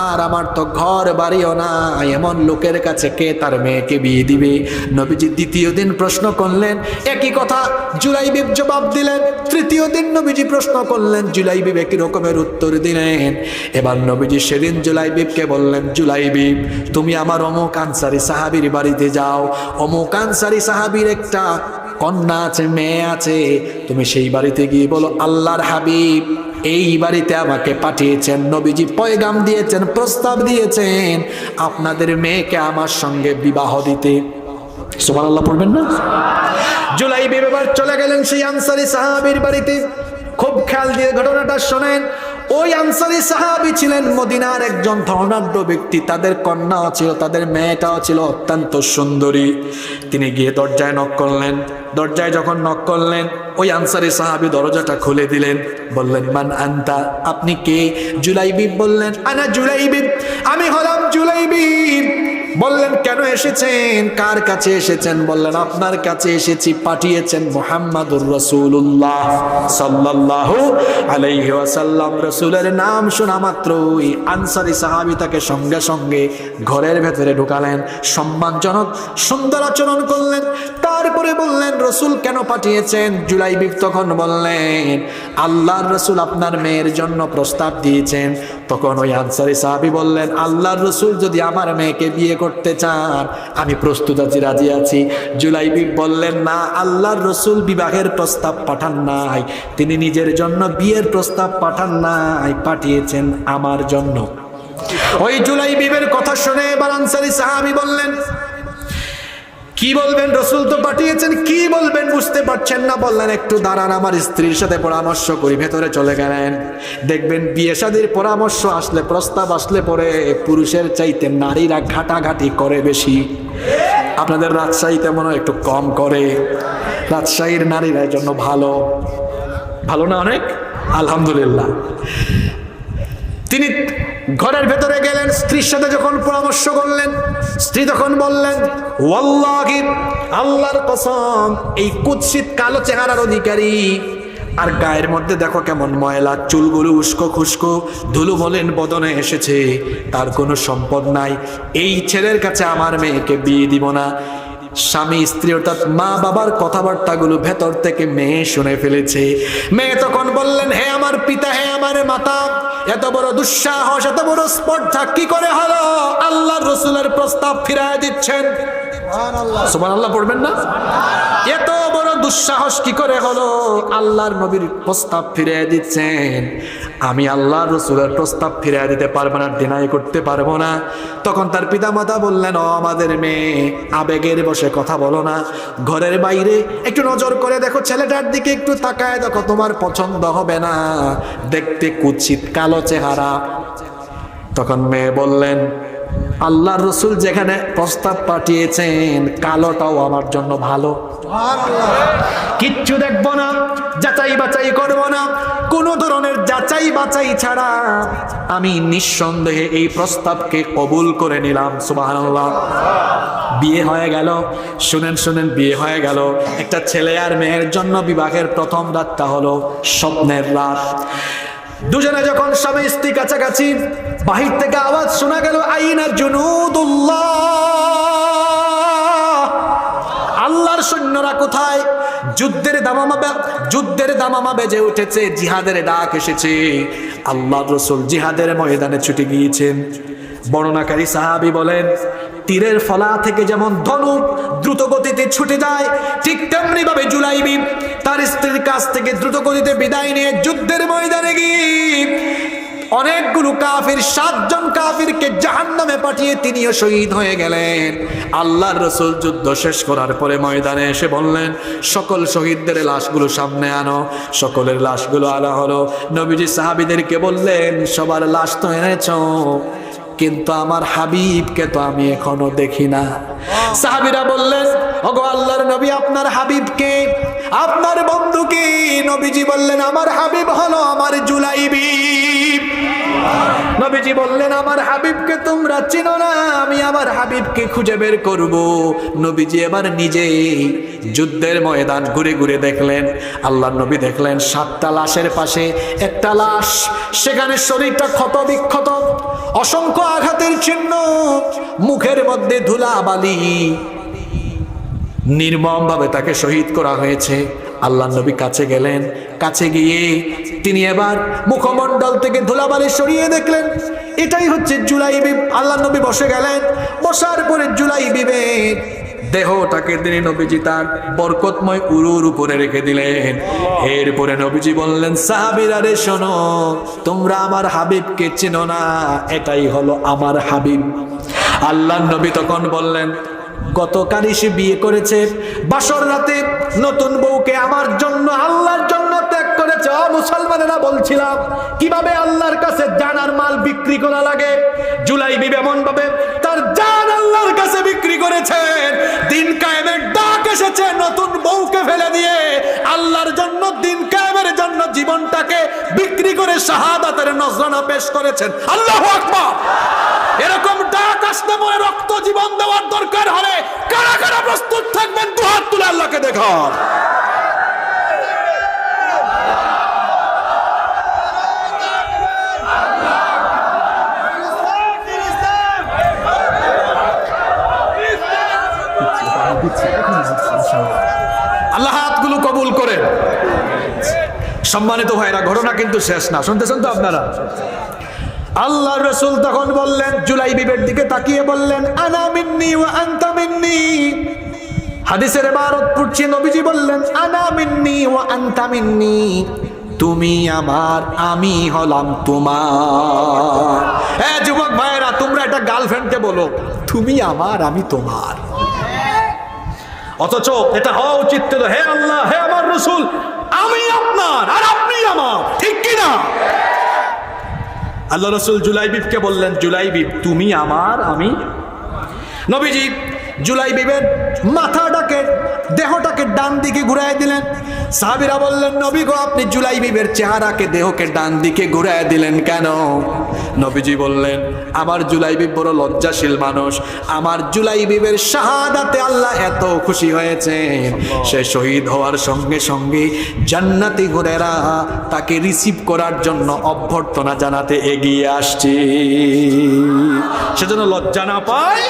আর আমার তো ঘর বাড়িও নাই, এমন লোকের কাছে কে তার মেয়েকে বিয়ে দিবে? নবীজি দ্বিতীয় দিন প্রশ্ন করলেন, একই কথা জুলাইবিব জবাব দিলেন। তৃতীয় দিন নবীজি প্রশ্ন করলেন, জুলাইবিব একই রকমের উত্তর দিলেন। এবার নবীজি সেদিন জুলাইবিবকে বললেন, জুলাইবিব, তুমি আমার অমুক আনসারী সাহাবীর বাড়িতে যাও, অমুক আনসারী সাহাবীর একটা কন্যা আছে, মেয়ে আছে, তুমি সেই বাড়িতে গিয়ে বলো, আল্লাহর হাবিব এই বাড়িতে আমাকে পাঠিয়েছেন, নবীজি পয়গাম দিয়েছেন, প্রস্তাব দিয়েছেন আপনাদের মেয়েকে আমার সঙ্গে বিবাহ দিতে। সুবহানাল্লাহ পড়বেন না? জুলাইবিব এবার চলে গেলেন সেই আনসারী সাহাবীর বাড়িতে। খুব খেয়াল দিয়ে ঘটনাটা শোনেন। ওই আনসারী সাহাবী ছিলেন মদিনার একজন ধনাঢ্য ব্যক্তি, তাদের কন্যাও ছিল, তাদের মেয়েটাও ছিল অত্যন্ত সুন্দরী। তিনি গিয়ে দরজায় নক করলেন। দরজায় যখন নক করলেন, ওই আনসারী সাহাবী দরজাটা খুলে দিলেন। বললেন, মান আনতা, আপনি কে? জুলাইবিব বললেন, আনা জুলাইবিব, আমি হলাম জুলাইবিব। বললেন, কেন এসেছেন? কার কাছে এসেছেন? বললেন, আপনার কাছে এসেছি, পাঠিয়েছেন মুহাম্মাদুর রাসূলুল্লাহ সাল্লাল্লাহু আলাইহি ওয়াসাল্লাম। রাসূলের নাম শোনা মাত্রই আনসারী সাহাবী তাকে সঙ্গে সঙ্গে ঘরের ভেতরে ঢুকালেন, সম্মানজনক সুন্দর আচরণ করলেন। তারপরে বললেন, রাসূল কেন পাঠিয়েছেন? জুলাইবিব তখন বললেন, আল্লাহর রাসূল আপনার মেয়ের জন্য প্রস্তাব দিয়েছেন। তখন ওই আনসারী সাহাবী বললেন, আল্লাহর রাসূল যদি আমার মেয়েকে বিয়ে করতে চান, আমি প্রস্তুত আছি, রাজি আছি। জুলাইবিব বললেন, না, আল্লাহর রাসূল বিবাহের প্রস্তাব পাঠান নাই, তিনি নিজের জন্য বিয়ের প্রস্তাব পাঠান নাই, পাঠিয়েছেন আমার জন্য। ওই জুলাইবিবের কথা শুনে এবার আনসারী সাহাবী বললেন, কি বলবেন? রাসূল তো পাঠিয়েছেন, কি বলবেন বুঝতে পারছেন না। বললেন, একটু দাঁড়ান, আমার স্ত্রীর সাথে পরামর্শ করি। ভেতরে চলে গেলেন। দেখবেন বিয়ে শাদীর পরামর্শ আসলে, প্রস্তাব আসলে পরে পুরুষের চাইতে নারীরা ঘাটাঘাটি করে বেশি। আপনাদের রাজশাহীতে মনে হয় একটু কম করে। রাজশাহীর নারীরা এর জন্য ভালো, ভালো না অনেক, আলহামদুলিল্লাহ। তিনি ঘরের ভেতরে গেলেন, স্ত্রীর সাথে যখন পরামর্শ করলেন, স্ত্রী তখন বললেন, ওয়াল্লাহি, আল্লাহর কসম, এই কুৎসিত কালো চেহারার অধিকারী, আর গায়ের মধ্যে দেখো কেমন ময়লা, চুলগুলো উস্কো খুস্কো, ধুলো বলেন বদনে এসেছে, তার কোনো সম্পদ নাই, এই ছেলের কাছে আমার মেয়েকে বিয়ে দিব না। স্বামী স্ত্রী অর্থাৎ মা বাবার কথাবার্তাগুলো ভেতর থেকে মেয়ে শুনে ফেলেছে। মেয়ে তখন বললেন, হে আমার পিতা, হে আমার মাতা, এত বড় দুঃসাহস, এত বড় স্পর্ধা কি করে হলো? আল্লাহর রাসূলের প্রস্তাব ফিরায় দিচ্ছেন। সুবহানাল্লাহ পড়বেন না? এত বড় দুঃসাহস কি করে হলো? আল্লাহর নবীর প্রস্তাব ফিরিয়ে দিচ্ছেন। আমি আল্লাহর রাসূলের প্রস্তাব ফিরিয়ে দিতে পারবো না, ডিনাই করতে পারবো না। তখন তার পিতামাতা বললেন, ও আমাদের মেয়ে, আবেগের বশে কথা বলো না, ঘরের বাইরে একটু নজর করে দেখো, ছেলেটার দিকে একটু তাকায় দেখো, তোমার পছন্দ হবে না, দেখতে কুৎসিত কালো চেহারা। তখন মেয়ে বললেন, আল্লাহর রসুল যেখানে প্রস্তাব পাঠিয়েছেন কালোটাও আমার জন্য ভালো, কিচ্ছু দেখবো না, যাচাই বাছাই করবো না, কোনো ধরনের যাচাই বাছাই ছাড়া আমি নিঃসন্দেহে এই প্রস্তাবকে কবুল করে নিলাম। সুবহানাল্লাহ। বিয়ে হয়ে গেল। শুনেন শুনেন, বিয়ে হয়ে গেল। একটা ছেলে আর মেয়ের জন্য বিবাহের প্রথম রাতটা হলো স্বপ্নের রাত। দুজনে যখন স্বামী স্ত্রী কাছাকাছি, বাহির থেকে আওয়াজ শোনা গেল, আইনা জুনুদুল্লাহ, আল্লাহর সৈন্যরা কোথায়? যুদ্ধের দামামা বেজে উঠেছে, জিহাদের ডাক এসেছে। আল্লাহর রাসূল জিহাদের ময়দানে ছুটে গিয়েছেন। বর্ণনাকারী সাহাবী বলেন, তীরের ফলা থেকে যেমন ধনুক দ্রুত গতিতে ছুটে যায়, ঠিক তেমনি ভাবে জুলাইবি তার স্ত্রীর কাছ থেকে দ্রুত গতিতে বিদায় নিয়ে যুদ্ধের ময়দানে গিয়ে অনেকগুলো কাফির, 7 জন কাফিরকে জাহান্নামে পাঠিয়ে তিনিও শহীদ হয়ে গেলেন। আল্লাহর রাসূল যুদ্ধ শেষ করার পরে ময়দানে এসে বললেন, সকল শহীদদের লাশগুলো সামনে আনো। সকলের লাশগুলো আনা হলো। নবীজি সাহাবীদেরকে বললেন, সবার লাশ তো এনেছো, কিন্তু আমার হাবিবকে তো আমি এখনো দেখি না। সাহাবীরা বললেন, ওগো আল্লাহর নবী, আপনার হাবিবকে, আপনার বন্ধুকে? নবীজি বললেন, আমার হাবিব হলো আমার জুলাইবি। নবীজি বললেন, আমার হাবিবকে তোমরা চিনো না, আমি আমার হাবিবকে খুঁজে বের করব। নবীজি এবার নিজে যুদ্ধের ময়দান ঘুরে ঘুরে দেখলেন। আল্লাহর নবী দেখলেন 7টা লাশের পাশে একটা লাশ, সেখানে শরীরটা ক্ষত বিক্ষত, অসংখ্য আঘাতের চিহ্ন, মুখের মধ্যে ধুলা বালি, নির্মম ভাবে তাকে শহীদ করা হয়েছে। আল্লাহর নবী কাছে গেলেন। কাছে গিয়ে তিনি এবার মুখমণ্ডল থেকে ধুলাবালি সরিয়ে দেখলেন, এটাই হচ্ছে জুলাইবি। আল্লাহর নবী বসে গেলেন। বসার পরে জুলাইবিবের দেহটাকে তিনি নবীজি তার বরকতময় উরুর উপরে রেখে দিলেন। এরপরে নবীজি বললেন, সাহাবীরা রে শোনো, তোমরা আমার হাবিবকে চিনো না, এটাই হলো আমার হাবিব। আল্লাহর নবী তখন বললেন, গতকালই সে বিয়ে করেছে, বাসর রাতে নতুন বউকে আমার জন্য, আল্লাহর জন্য ত্যাগ করেছে। মুসলমানেরা বলছিলাম কিভাবে আল্লাহর কাছে জানার মাল বিক্রি করা লাগে। জুলাইবি এমন ভাবে তার জান আল্লাহর কাছে বিক্রি করেছেন। দিন কায়েমের ডাক এসেছে, নতুন বউকে ফেলে দিয়ে আল্লাহর জন্য, দিন কায়েমের জন্য জীবনটাকে বিক্রি করে শাহাদাতের নজরানা পেশ করেছেন। আল্লাহু আকবার। এরকম ডাক আসতে পরে রক্ত জীবন দেওয়ার দরকার হলে কারা কারা প্রস্তুত থাকবেন? দুহাত তুলে আল্লাহকে দেখান। আল্লাহ হাতগুলো কবুল করে। সম্মানিত ভাইরা, ঘটনা কিন্তু শেষ না, শুনতেছেন তো আপনারা? আল্লাহর রাসূল তখন বললেন, জুলাইবিবের দিকে তাকিয়ে বললেন, আনা মিন্নি ওয়া আনতা মিন্নি। হাদিসের ইবারত পড়ছি, নবীজি বললেন, আনা মিন্নি ওয়া আনতা মিন্নি, তুমি আমার, আমি হলাম তোমার। যুবক ভাইরা, তোমরা একটা গার্লফ্রেন্ডকে বলো, তুমি আমার, আমি তোমার। অথচ এটা হওয়া উচিত ছিল, হে আল্লাহ, হে আমার রাসূল, আমি আপনার আর আপনি আমার, ঠিক কিনা? আল্লাহ রাসূল জুলাইবিবকে বললেন, জুলাইবিব, তুমি আমার, আমি। নবীজি জুলাইবিবের মাথাটাকে, দেহটাকে ডান দিকে ঘুরায় দিলেন। সাহাবীরা বললেন, নবী গো, আপনি জুলাইবিবের চেহারাকে, দেহকে ডান দিকে ঘুরায় দিলেন কেন? নবীজি বললেন, আমার জুলাইবিব বড় লজ্জাশীল মানুষ। আমার জুলাইবিবের শাহাদাতে আল্লাহ এত খুশি হয়েছেন, সে শহীদ হওয়ার সঙ্গে সঙ্গে জান্নাতি হুরেরা তাকে রিসিভ করার জন্য অভ্যর্থনা জানাতে এগিয়ে আসছে। সেজন্য লজ্জা না পায়,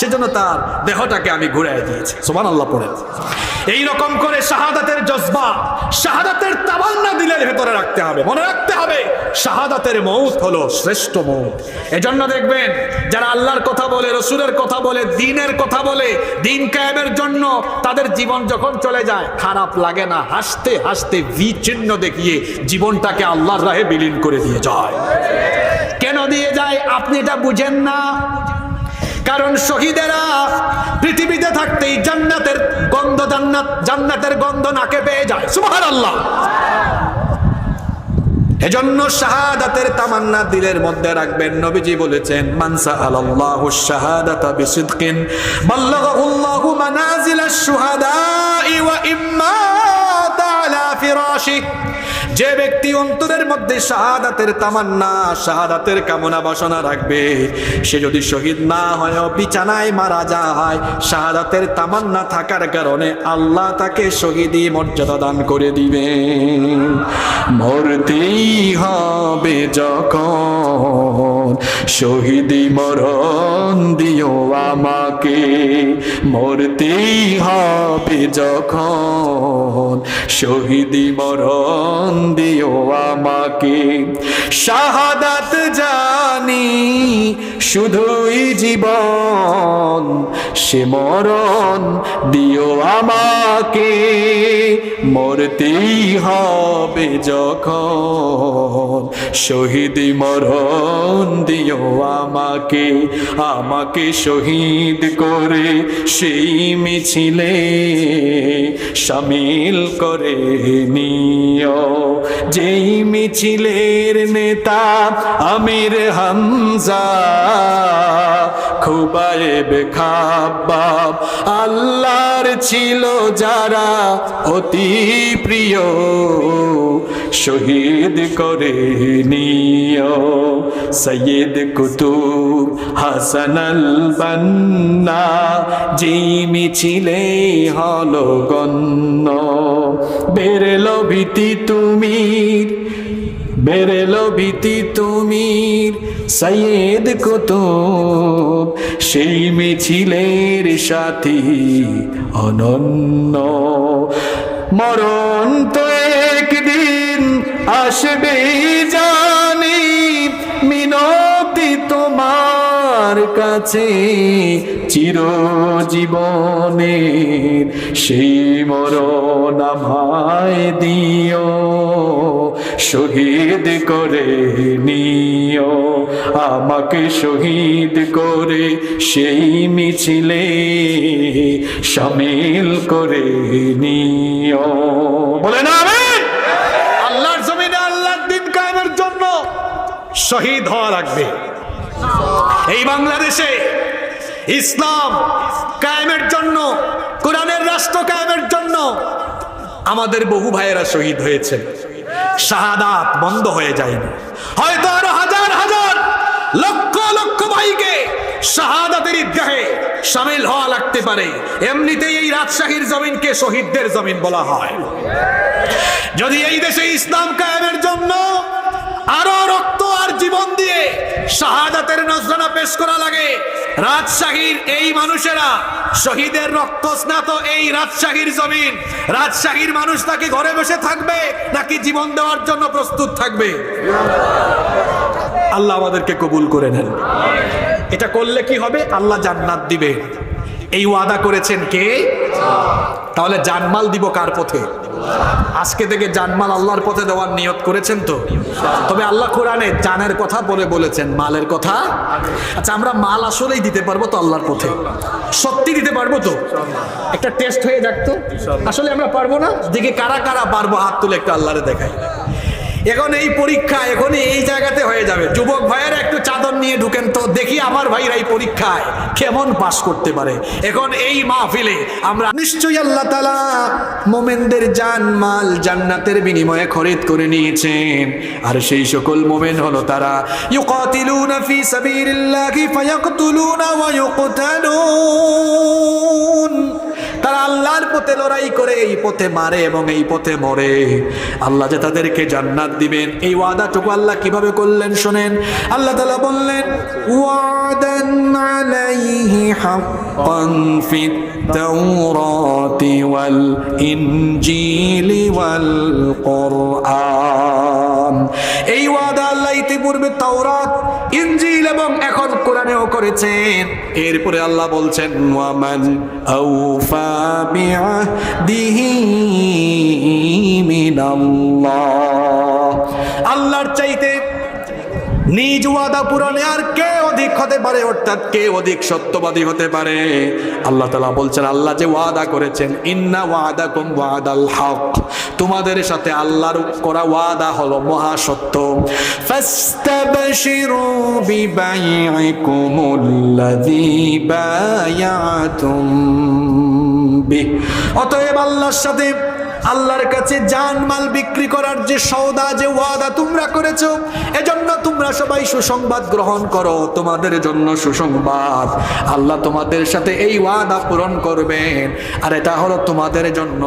সেজন্য তার দেহটাকে আমি ঘুরাই দিয়েছি। সুবহানাল্লাহ পড়েন। এই রকম করে শাহাদাতের জজবা, শাহাদাতের তামান্না দিলের ভেতরে রাখতে হবে, মনে রাখতে হবে, শাহাদাতের মউত হলো শ্রেষ্ঠ মউত। এজন্য দেখবেন যারা আল্লাহর কথা বলে, রাসূলের কথা বলে, দ্বীনের কথা বলে, দ্বীন কায়েমের জন্য তাদের জীবন যখন চলে যায়, খারাপ লাগে না, হাসতে হাসতে ভি চিহ্ন দেখিয়ে জীবনটাকে আল্লাহর রাহে বিলীন করে দিয়ে যায়। কেন দিয়ে যায় আপনি এটা বুঝেন না? কারণ শহীদেরা পৃথিবীতে থাকতেই জান্নাতের গন্ধ, জান্নাতের গন্ধ নাকে পেয়ে যায়। সুবহানাল্লাহ। এজন্য শাহাদাতের তামান্না দিলের মধ্যে রাখবেন। নবীজি বলেছেন, মান সাআলাল্লাহু শাহাদাতা বিসিদকিন বাল্লাগাহুল্লাহু মানাজিলাশ শুহাদাই ওয়া ইম্মা তাআলা ফিরাশি। যে ব্যক্তি অন্তরের মধ্যে শাহাদাতের তামান্না, শাহাদাতের কামনা বাসনা রাখবে, সে যদি শহীদ না হয়, বিছানায় মারা যায়, শাহাদাতের তামান্না থাকার কারণে আল্লাহ তাকে শহীদি মর্যাদা দান করে দিবেন। মরতেই হবে যখন, শহীদি মরণ দিও আমাকে। মরতেই হবে যখন, শহীদি মরণ দিও আমাকে। শাহাদাত জানি শুধুই জীবন, সে মরণ দিও আমাকে। মরতেই হবে যখন, শহীদি মরণ দিও আমাকে। আমাকে শহীদ করে সেই মিছিলে শামিল করে নিও। যেই মিছিলের নেতা আমির হামজা, খুবাইব খাব্বাব আল্লাহর ছিল যারা অতি প্রিয়, শহীদ করে নিও। সৈয়দ কুতুব হাসান আল বান্না, যেই মিছিলে হলো গণ্য। বেরেলো ভীতি তুমির, বেরেলো ভীতি তুমির, সৈয়দ কুতুব সেই মিছিলের সাথী অনন্য। মরণ তো একদিন আসবে জানি, মিনতি তোমার কাছে চিরজীবনের, সেই মরণ আমায় দিও, শহীদ করে নিও। আমাকে শহীদ করে সেই মিছিলে শামিল করে নিও। বলেন আমিন। আল্লাহর জমিনে আল্লাহর দিন কায়েমের জন্য শহীদ হওয়া লাগবে। এই বাংলাদেশে ইসলাম কায়েমের জন্য, কোরআনের রাষ্ট্র কায়েমের জন্য আমাদের বহু ভাইয়েরা শহীদ হয়েছে। শাহাদাত বন্ধ হয়ে যায়নি। হয়তো আরো হাজার হাজার লক্ষ লক্ষ ভাইকে শাহাদাতের ঈদগাহে শামিল হওয়া লাগতে পারে। এমনিতেই এই রাজশাহীর জমিনকে শহীদদের জমিন বলা হয়। যদি এই দেশে ইসলাম কায়েমের জন্য আরো রক্ত আর জীবন দিয়ে শাহাদাতের নজরানা পেশ করা লাগে, রাজশাহীর এই মানুষেরা শহীদের রক্ত স্নাত এই রাজশাহীর জমিন, রাজশাহীর মানুষ নাকি ঘরে বসে থাকবে, নাকি জীবন দেওয়ার জন্য প্রস্তুত থাকবে? আল্লাহ আমাদেরকে কবুল করে নেন। এটা করলে কি হবে? আল্লাহ জান্নাত দিবে। এই ওয়াদা করেছেন কে? তাহলে জানমাল দিব কার পথে? আজকে থেকে জানমাল আল্লাহর পথে দেওয়ার নিয়ত করেছেন তো? তবে আল্লাহ কোরআনে জানের কথা বলেছেন, মালের কথা। আচ্ছা, আমরা মাল আসলেই দিতে পারবো তো আল্লাহর পথে? সত্যি দিতে পারবো তো? একটা টেস্ট হয়ে যাক তো, আসলে আমরা পারবো না? দেখি কারা কারা পারবো, হাত তুলে একটু আল্লাহরে দেখাই। এখন এই পরীক্ষা এখনই এই জায়গাতে হয়ে যাবে। যুবক ভাইয়েরা একটু চাদর নিয়ে ঢুকেন তো, দেখি আমার ভাইরা এই পরীক্ষায় কেমন পাস করতে পারে। এখন এই মাহফিলে আমরা নিশ্চয়ই আল্লাহ তাআলা মুমিনদের জান মাল জান্নাতের বিনিময়ে খরিদ করে নিয়েছেন। আর সেই সকল মুমিন হলো তারা ইউকাতিলুনা ফি সাবিলিল্লাহি ফায়াকতুলুনা ওয়া ইউকতালুন। তারা আল্লাহর পথে লড়াই করে, এই পথে মারে এবং এই পথে মরে। আল্লাহ যে তাদেরকে জান্নাত দিবেন, এই ওয়াদাটুকু আল্লাহ কিভাবে করলেন শোনেন। আল্লাহ তাআলা বললেন, ওয়াদান আলাইহি হাক্কান ফিত তাওরাতি ওয়াল ইনজিলি ওয়াল কুরআন। এই ওয়াদা আল্লাহ ইতিপূর্বে তাওরাত, ইনজিল এবং এখন কোরআনেও করেছেন। এরপরে আল্লাহ বলছেন, ওয়ামান আউফা বিআহদিহি মিনাল্লাহ। আল্লাহর চাইতে নিজ ওয়াদা পূরণে আর কে অধিক হতে পারে, অর্থাৎ কে অধিক সত্যবাদী হতে পারে? আল্লাহ তাআলা বলছেন, আল্লাহ যে ওয়াদা করেছেন, ইন্না ওয়াদাকুম ওয়াদাল হক, তোমাদের সাথে আল্লাহর করা ওয়াদা হলো মহা সত্য। ফাস্তাবশিরু বিবাইকুমুল্লাযী বায়াতুম বিহি, অতএব আল্লাহর সাথে, আল্লাহর কাছে জানমাল বিক্রি করার যে সওদা, যে ওয়াদা তোমরা করেছো, এজন্য তোমরা সবাই সুসংবাদ গ্রহণ করো। তোমাদের জন্য সুসংবাদ, আল্লাহ তোমাদের সাথে এই ওয়াদা পূরণ করবেন, আর এটা হলো তোমাদের জন্য।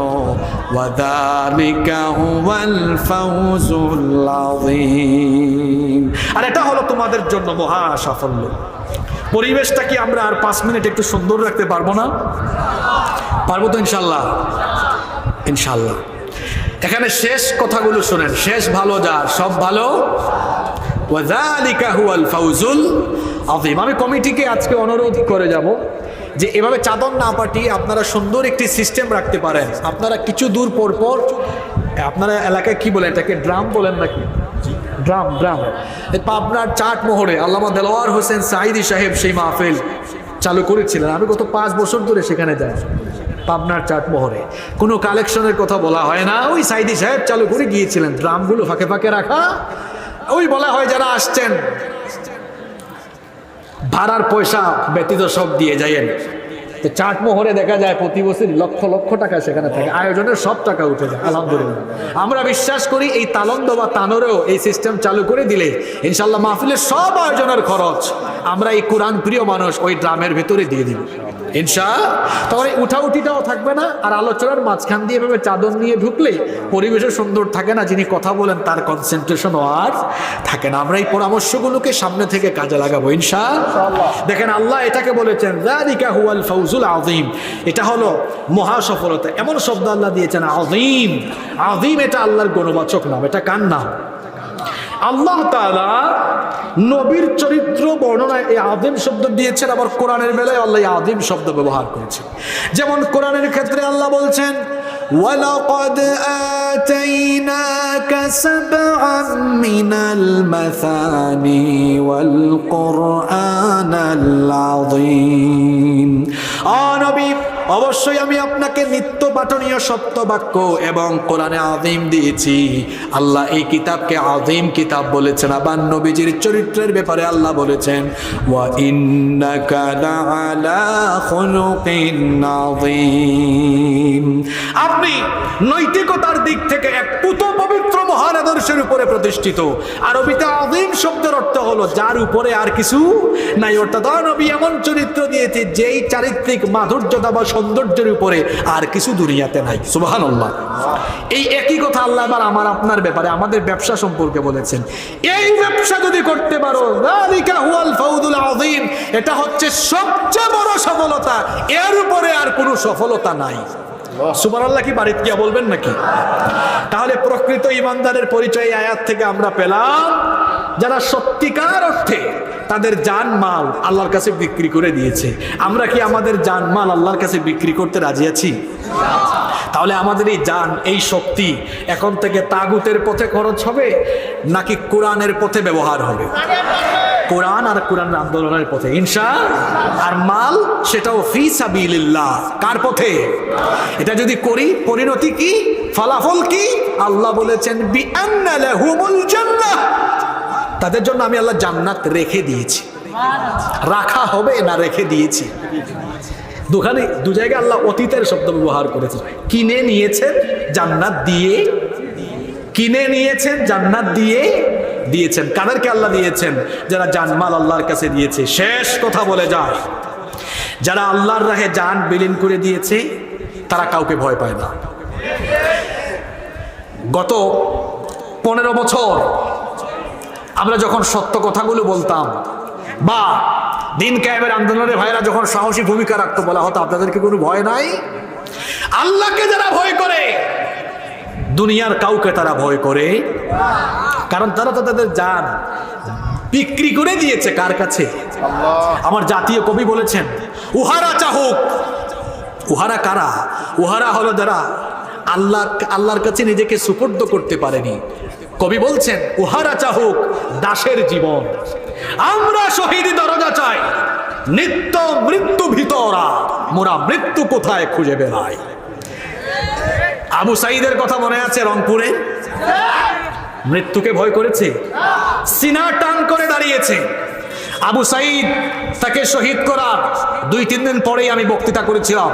ওয়াযালিকা হুয়াল ফাওজুল আযীম, আর এটা হলো তোমাদের জন্য মহা সাফল্য। পরিবেশটা কি আমরা আর 5 মিনিট একটু সুন্দর রাখতে পারবো না? পারবো তো ইনশাআল্লাহ? ইনশাআল্লাহ। এখানে শেষ কথাগুলো শুনেন, শেষ ভালো যার, সব ভালো। ওয়াযালিকা হুয়াল ফাওজুল আযীম। আমি কমিটিকে আজকে অনুরোধ করে যাব যে এভাবে চাদর না পাঠিয়ে আপনারা সুন্দর একটি সিস্টেম রাখতে পারেন। আপনারা কিছু দূর পর পর, আপনারা এলাকায় কি বলেন এটাকে, ড্রাম বলেন নাকি? Drum, drum. পাবনার চাটমোহরে আল্লামা দেলোয়ার হোসেন সাঈদী সাহেব সেই মাহফিল চালু করেছিলেন। আমি গত 5 বছর ধরে সেখানে যাই। পাবনার চাটমোহরে কোনো কালেকশনের কথা বলা হয় না, ওই সাঈদী সাহেব চালু করে গিয়েছিলেন। ড্রামগুলো ফাঁকে ফাঁকে রাখা, ওই বলা হয় যারা আসছেন ভাড়ার পয়সা ব্যতীত সব দিয়ে যাইয়েন। তো চাটমোহরে দেখা যায় প্রতি বছর লক্ষ লক্ষ টাকা সেখানে থাকে, আয়োজনের সব টাকা উঠে যায়। আলহামদুলিল্লাহ, আমরা বিশ্বাস করি এই তালন্দ বা তানোরেও এই সিস্টেম চালু করে দিলে ইনশাল্লাহ মাহফিলের সব আয়োজনের খরচ আমরা এই কোরআন প্রিয় মানুষ ওই ড্রামের ভিতরে দিয়ে দিব ইনশাআল্লাহ। তবে উঠাউঠিটাও থাকবে না, আর আলোচনার মাঝখান দিয়ে এভাবে চাদর নিয়ে ঢুকলে পরিবেশও সুন্দর থাকে না, যিনি কথা বলেন তার কনসেন্ট্রেশনও আর থাকে না। আমরা এই পরামর্শগুলোকে সামনে থেকে কাজে লাগাবো ইনশাআল্লাহ। দেখেন আল্লাহ এটাকে বলেছেন যালিকা হুয়াল ফাওজুল আযীম, এটা হলো মহা সফলতা। এমন শব্দ আল্লাহ দিয়েছেন আযীম। আযীম এটা আল্লাহর গুণবাচক নাম, এটা কার নাম? আল্লাহ তাআলা নবীর চরিত্র বর্ণনায় এই আযীম শব্দ দিয়েছেন, আবার কোরআনের বেলায় আল্লাহ এই আযীম শব্দ ব্যবহার করেছেন। যেমন কোরআনের ক্ষেত্রে আল্লাহ বলছেন, ওয়ালাকাদ আতাইনাকা সাবআন মিনাল মাসানি ওয়াল কুরআনাল আযীম। নবী, অবশ্যই আমি আপনাকে নিত্য পাঠনীয় সত্য বাক্য এবং কোরআনে আযীম দিয়েছি। আল্লাহ এই কিতাবকে আযীম কিতাব বলেছেন। আবার নবীজির চরিত্রের ব্যাপারে আল্লাহ বলেছেন, ওয়া ইন্নাকা লাআলা খুলুকিন আযীম, আপনি নৈতিকতার দিক থেকে এক পুত পবিত্র মহান আদর্শের উপরে প্রতিষ্ঠিত। আরবিতে আযীম শব্দের অর্থ হলো যার উপরে আর কিছু নাই, অর্থাৎ নবী এমন চরিত্র দিয়েছে যেই চারিত্রিক মাধুর্যতা বা সৌন্দর্যের উপরে আর কিছু দুনিয়াতে নাই। সুবহানাল্লাহ। এই একই কথা আল্লাহ আবার আমার আপনার ব্যাপারে, আমাদের ব্যবসা সম্পর্কে বলেছেন, এই ব্যবসা যদি করতে পারো যালিকা হুয়াল ফাওজুল আযীম, এটা হচ্ছে সবচেয়ে বড় সফলতা, এর উপরে আর কোনো সফলতা নাই। সুবহানাল্লাহ কি বাড়িতে গিয়া বলবেন নাকি? তাহলে প্রকৃত ঈমানদারের পরিচয় আয়াত থেকে আমরা পেলাম, যারা সত্যিকার অর্থে তাদের জানমাল আল্লাহর কাছে বিক্রি করে দিয়েছে। আমরা কি আমাদের জানমাল আল্লাহর কাছে বিক্রি করতে রাজি আছি? তাহলে আমাদের এই জান, এই শক্তি এখন থেকে তাগুতের পথে খরচ হবে নাকি কোরআনের পথে ব্যবহার হবে? কোরআন আর কোরআন আন্দোলনের পথে ইনশাআল্লাহ। আর মাল সেটাও ফি সাবিলিল্লাহ, কার পথে? এটা যদি করি পরিণতি কি, ফলাফল কি? আল্লাহ বলেছেন বিআন্না লাহুমুল জান্নাহ, তাদের জন্য আমি আল্লাহ জান্নাত রেখে দিয়েছি। রাখা হবে না, রেখে দিয়েছি। দুখানে দু জায়গায় আল্লাহ অতীতের শব্দ ব্যবহার করেছেন। কিনে নিয়েছেন জান্নাত দিয়ে, কিনে নিয়েছেন জান্নাত দিয়ে দিয়েছেন। কাদেরকে আল্লাহ দিয়েছেন? যারা জানমাল আল্লাহর কাছে দিয়েছে। শেষ কথা বলে যায়, যারা আল্লাহর রাহে জান বিলীন করে দিয়েছে তারা কাউকে ভয় পায় না। গত 15 বছর আমরা যখন সত্য কথাগুলো বলতাম বা দিন কায়েমের আন্দোলনের ভাইরা যখন সাহসী ভূমিকা রাখতো, বলা হতো আপনাদেরকে কোনো ভয় নাই। আল্লাহকে যারা ভয় করে দুনিয়ার কাউকে তারা ভয় করে, কারণ তারা তো তাদের জান বিক্রি করে দিয়েছে কার কাছে? আমার জাতীয় কবি বলেছেন, উহারা চাহুক। উহারা কারা? উহারা হলো যারা আল্লাহর কাছে নিজেকে সুপর্দ করতে পারেনি, কবি বলছেন উহারা চাহুক দাসের জীবন, আমরা শহীদি দরজা চাই, নিত্য মৃত্যু ভিতরা মোরা মৃত্যু কোথায় খুঁজে বেড়াই। আবু সাঈদের কথা মনে আছে রংপুরে? মৃত্যুকে ভয় করেছে, সিনা টান করে দাঁড়িয়েছে। আবু সাঈদ তাকে শহীদ করার 2-3 দিন পরেই আমি বক্তৃতা করেছিলাম।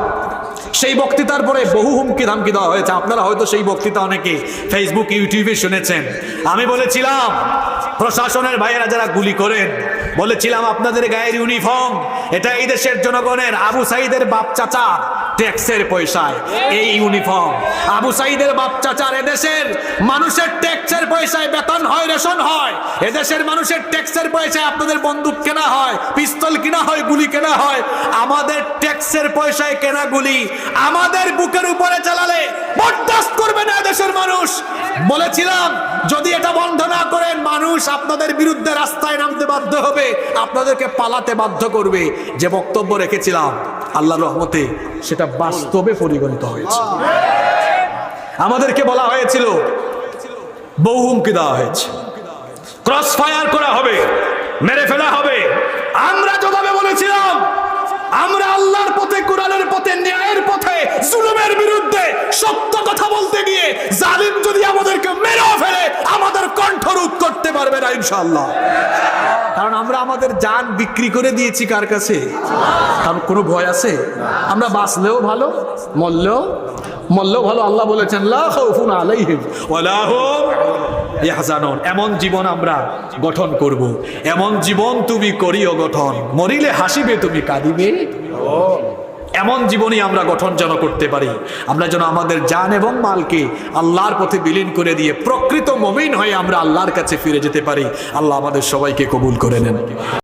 সেই বক্তৃতার পরে বহু হুমকি ধামকি দেওয়া হয়েছে। আপনারা হয়তো সেই বক্তৃতা অনেকে ফেসবুক ইউটিউবে শুনেছেন। আমি বলেছিলাম প্রশাসনের ভাইয়েরা যারা গুলি করেন, বলেছিলাম আপনাদের গায়ের ইউনিফর্ম এটা এই দেশের জনগণের আবু সাঈদের বাপ চাচা ট্যাক্সের পয়সায় এই ইউনিফর্ম। আবু সাঈদের বাপ চাচার এদেশের মানুষের ট্যাক্সের পয়সায় বেতন হয়, রেশন হয়। এদেশের মানুষের ট্যাক্সের পয়সায় আপনাদের বন্দুক কেনা হয়, পিস্তল কেনা হয়, গুলি কেনা হয়। আমাদের ট্যাক্সের পয়সায় কেনা গুলি আমাদের বুকের উপরে চালালে বরদাস্ত করবে না দেশের মানুষ। বলেছিলাম যদি এটা বন্ধ না করেন মানুষ আপনাদের বিরুদ্ধে রাস্তায় নামতে বাধ্য হবে, আপনাদেরকে পালাতে বাধ্য করবে। যে বক্তব্য রেখেছিলাম আল্লাহর রহমতে সেটা বাস্তবে পরিগণিত হয়েছে। আমাদেরকে বলা হয়েছিল, বহু হুমকি দেওয়া হয়েছে, ক্রস ফায়ার করা হবে, মেরে ফেলা হবে। আমরা যেভাবে বলেছিলাম আমরা আল্লাহর পথে, কোরআনের পথে, ন্যায়ের পথে, জুলুমের বিরুদ্ধে সত্য কথা বলতে গিয়ে জালিম যদি আমাদেরকে মেরে ফেলে আমাদের কণ্ঠরোধ করতে পারবে না ইনশাআল্লাহ। কারণ আমরা আমাদের জান বিক্রি করে দিয়েছি কার কাছে? কারণ কোনো ভয় আছে? আমরা বাঁচলেও ভালো, মরলেও ভালো। আল্লাহ বলেছেন লা খাউফুন আলাইহিম ওয়ালা হুম ইয়াহজানুন। এমন জীবন আমরা গঠন করব, এমন জীবন তুমি করিও গঠন, মরিলে হাসিবে তুমি কাঁদিবে। এমন জীবনই আমরা গঠন যেন করতে পারি, আমরা যেন আমাদের জান এবং মালকে আল্লাহর পথে বিলীন করে দিয়ে প্রকৃত মুমিন হয়ে আমরা আল্লাহর কাছে ফিরে যেতে পারি। আল্লাহ আমাদের সবাইকে কবুল করে নেন।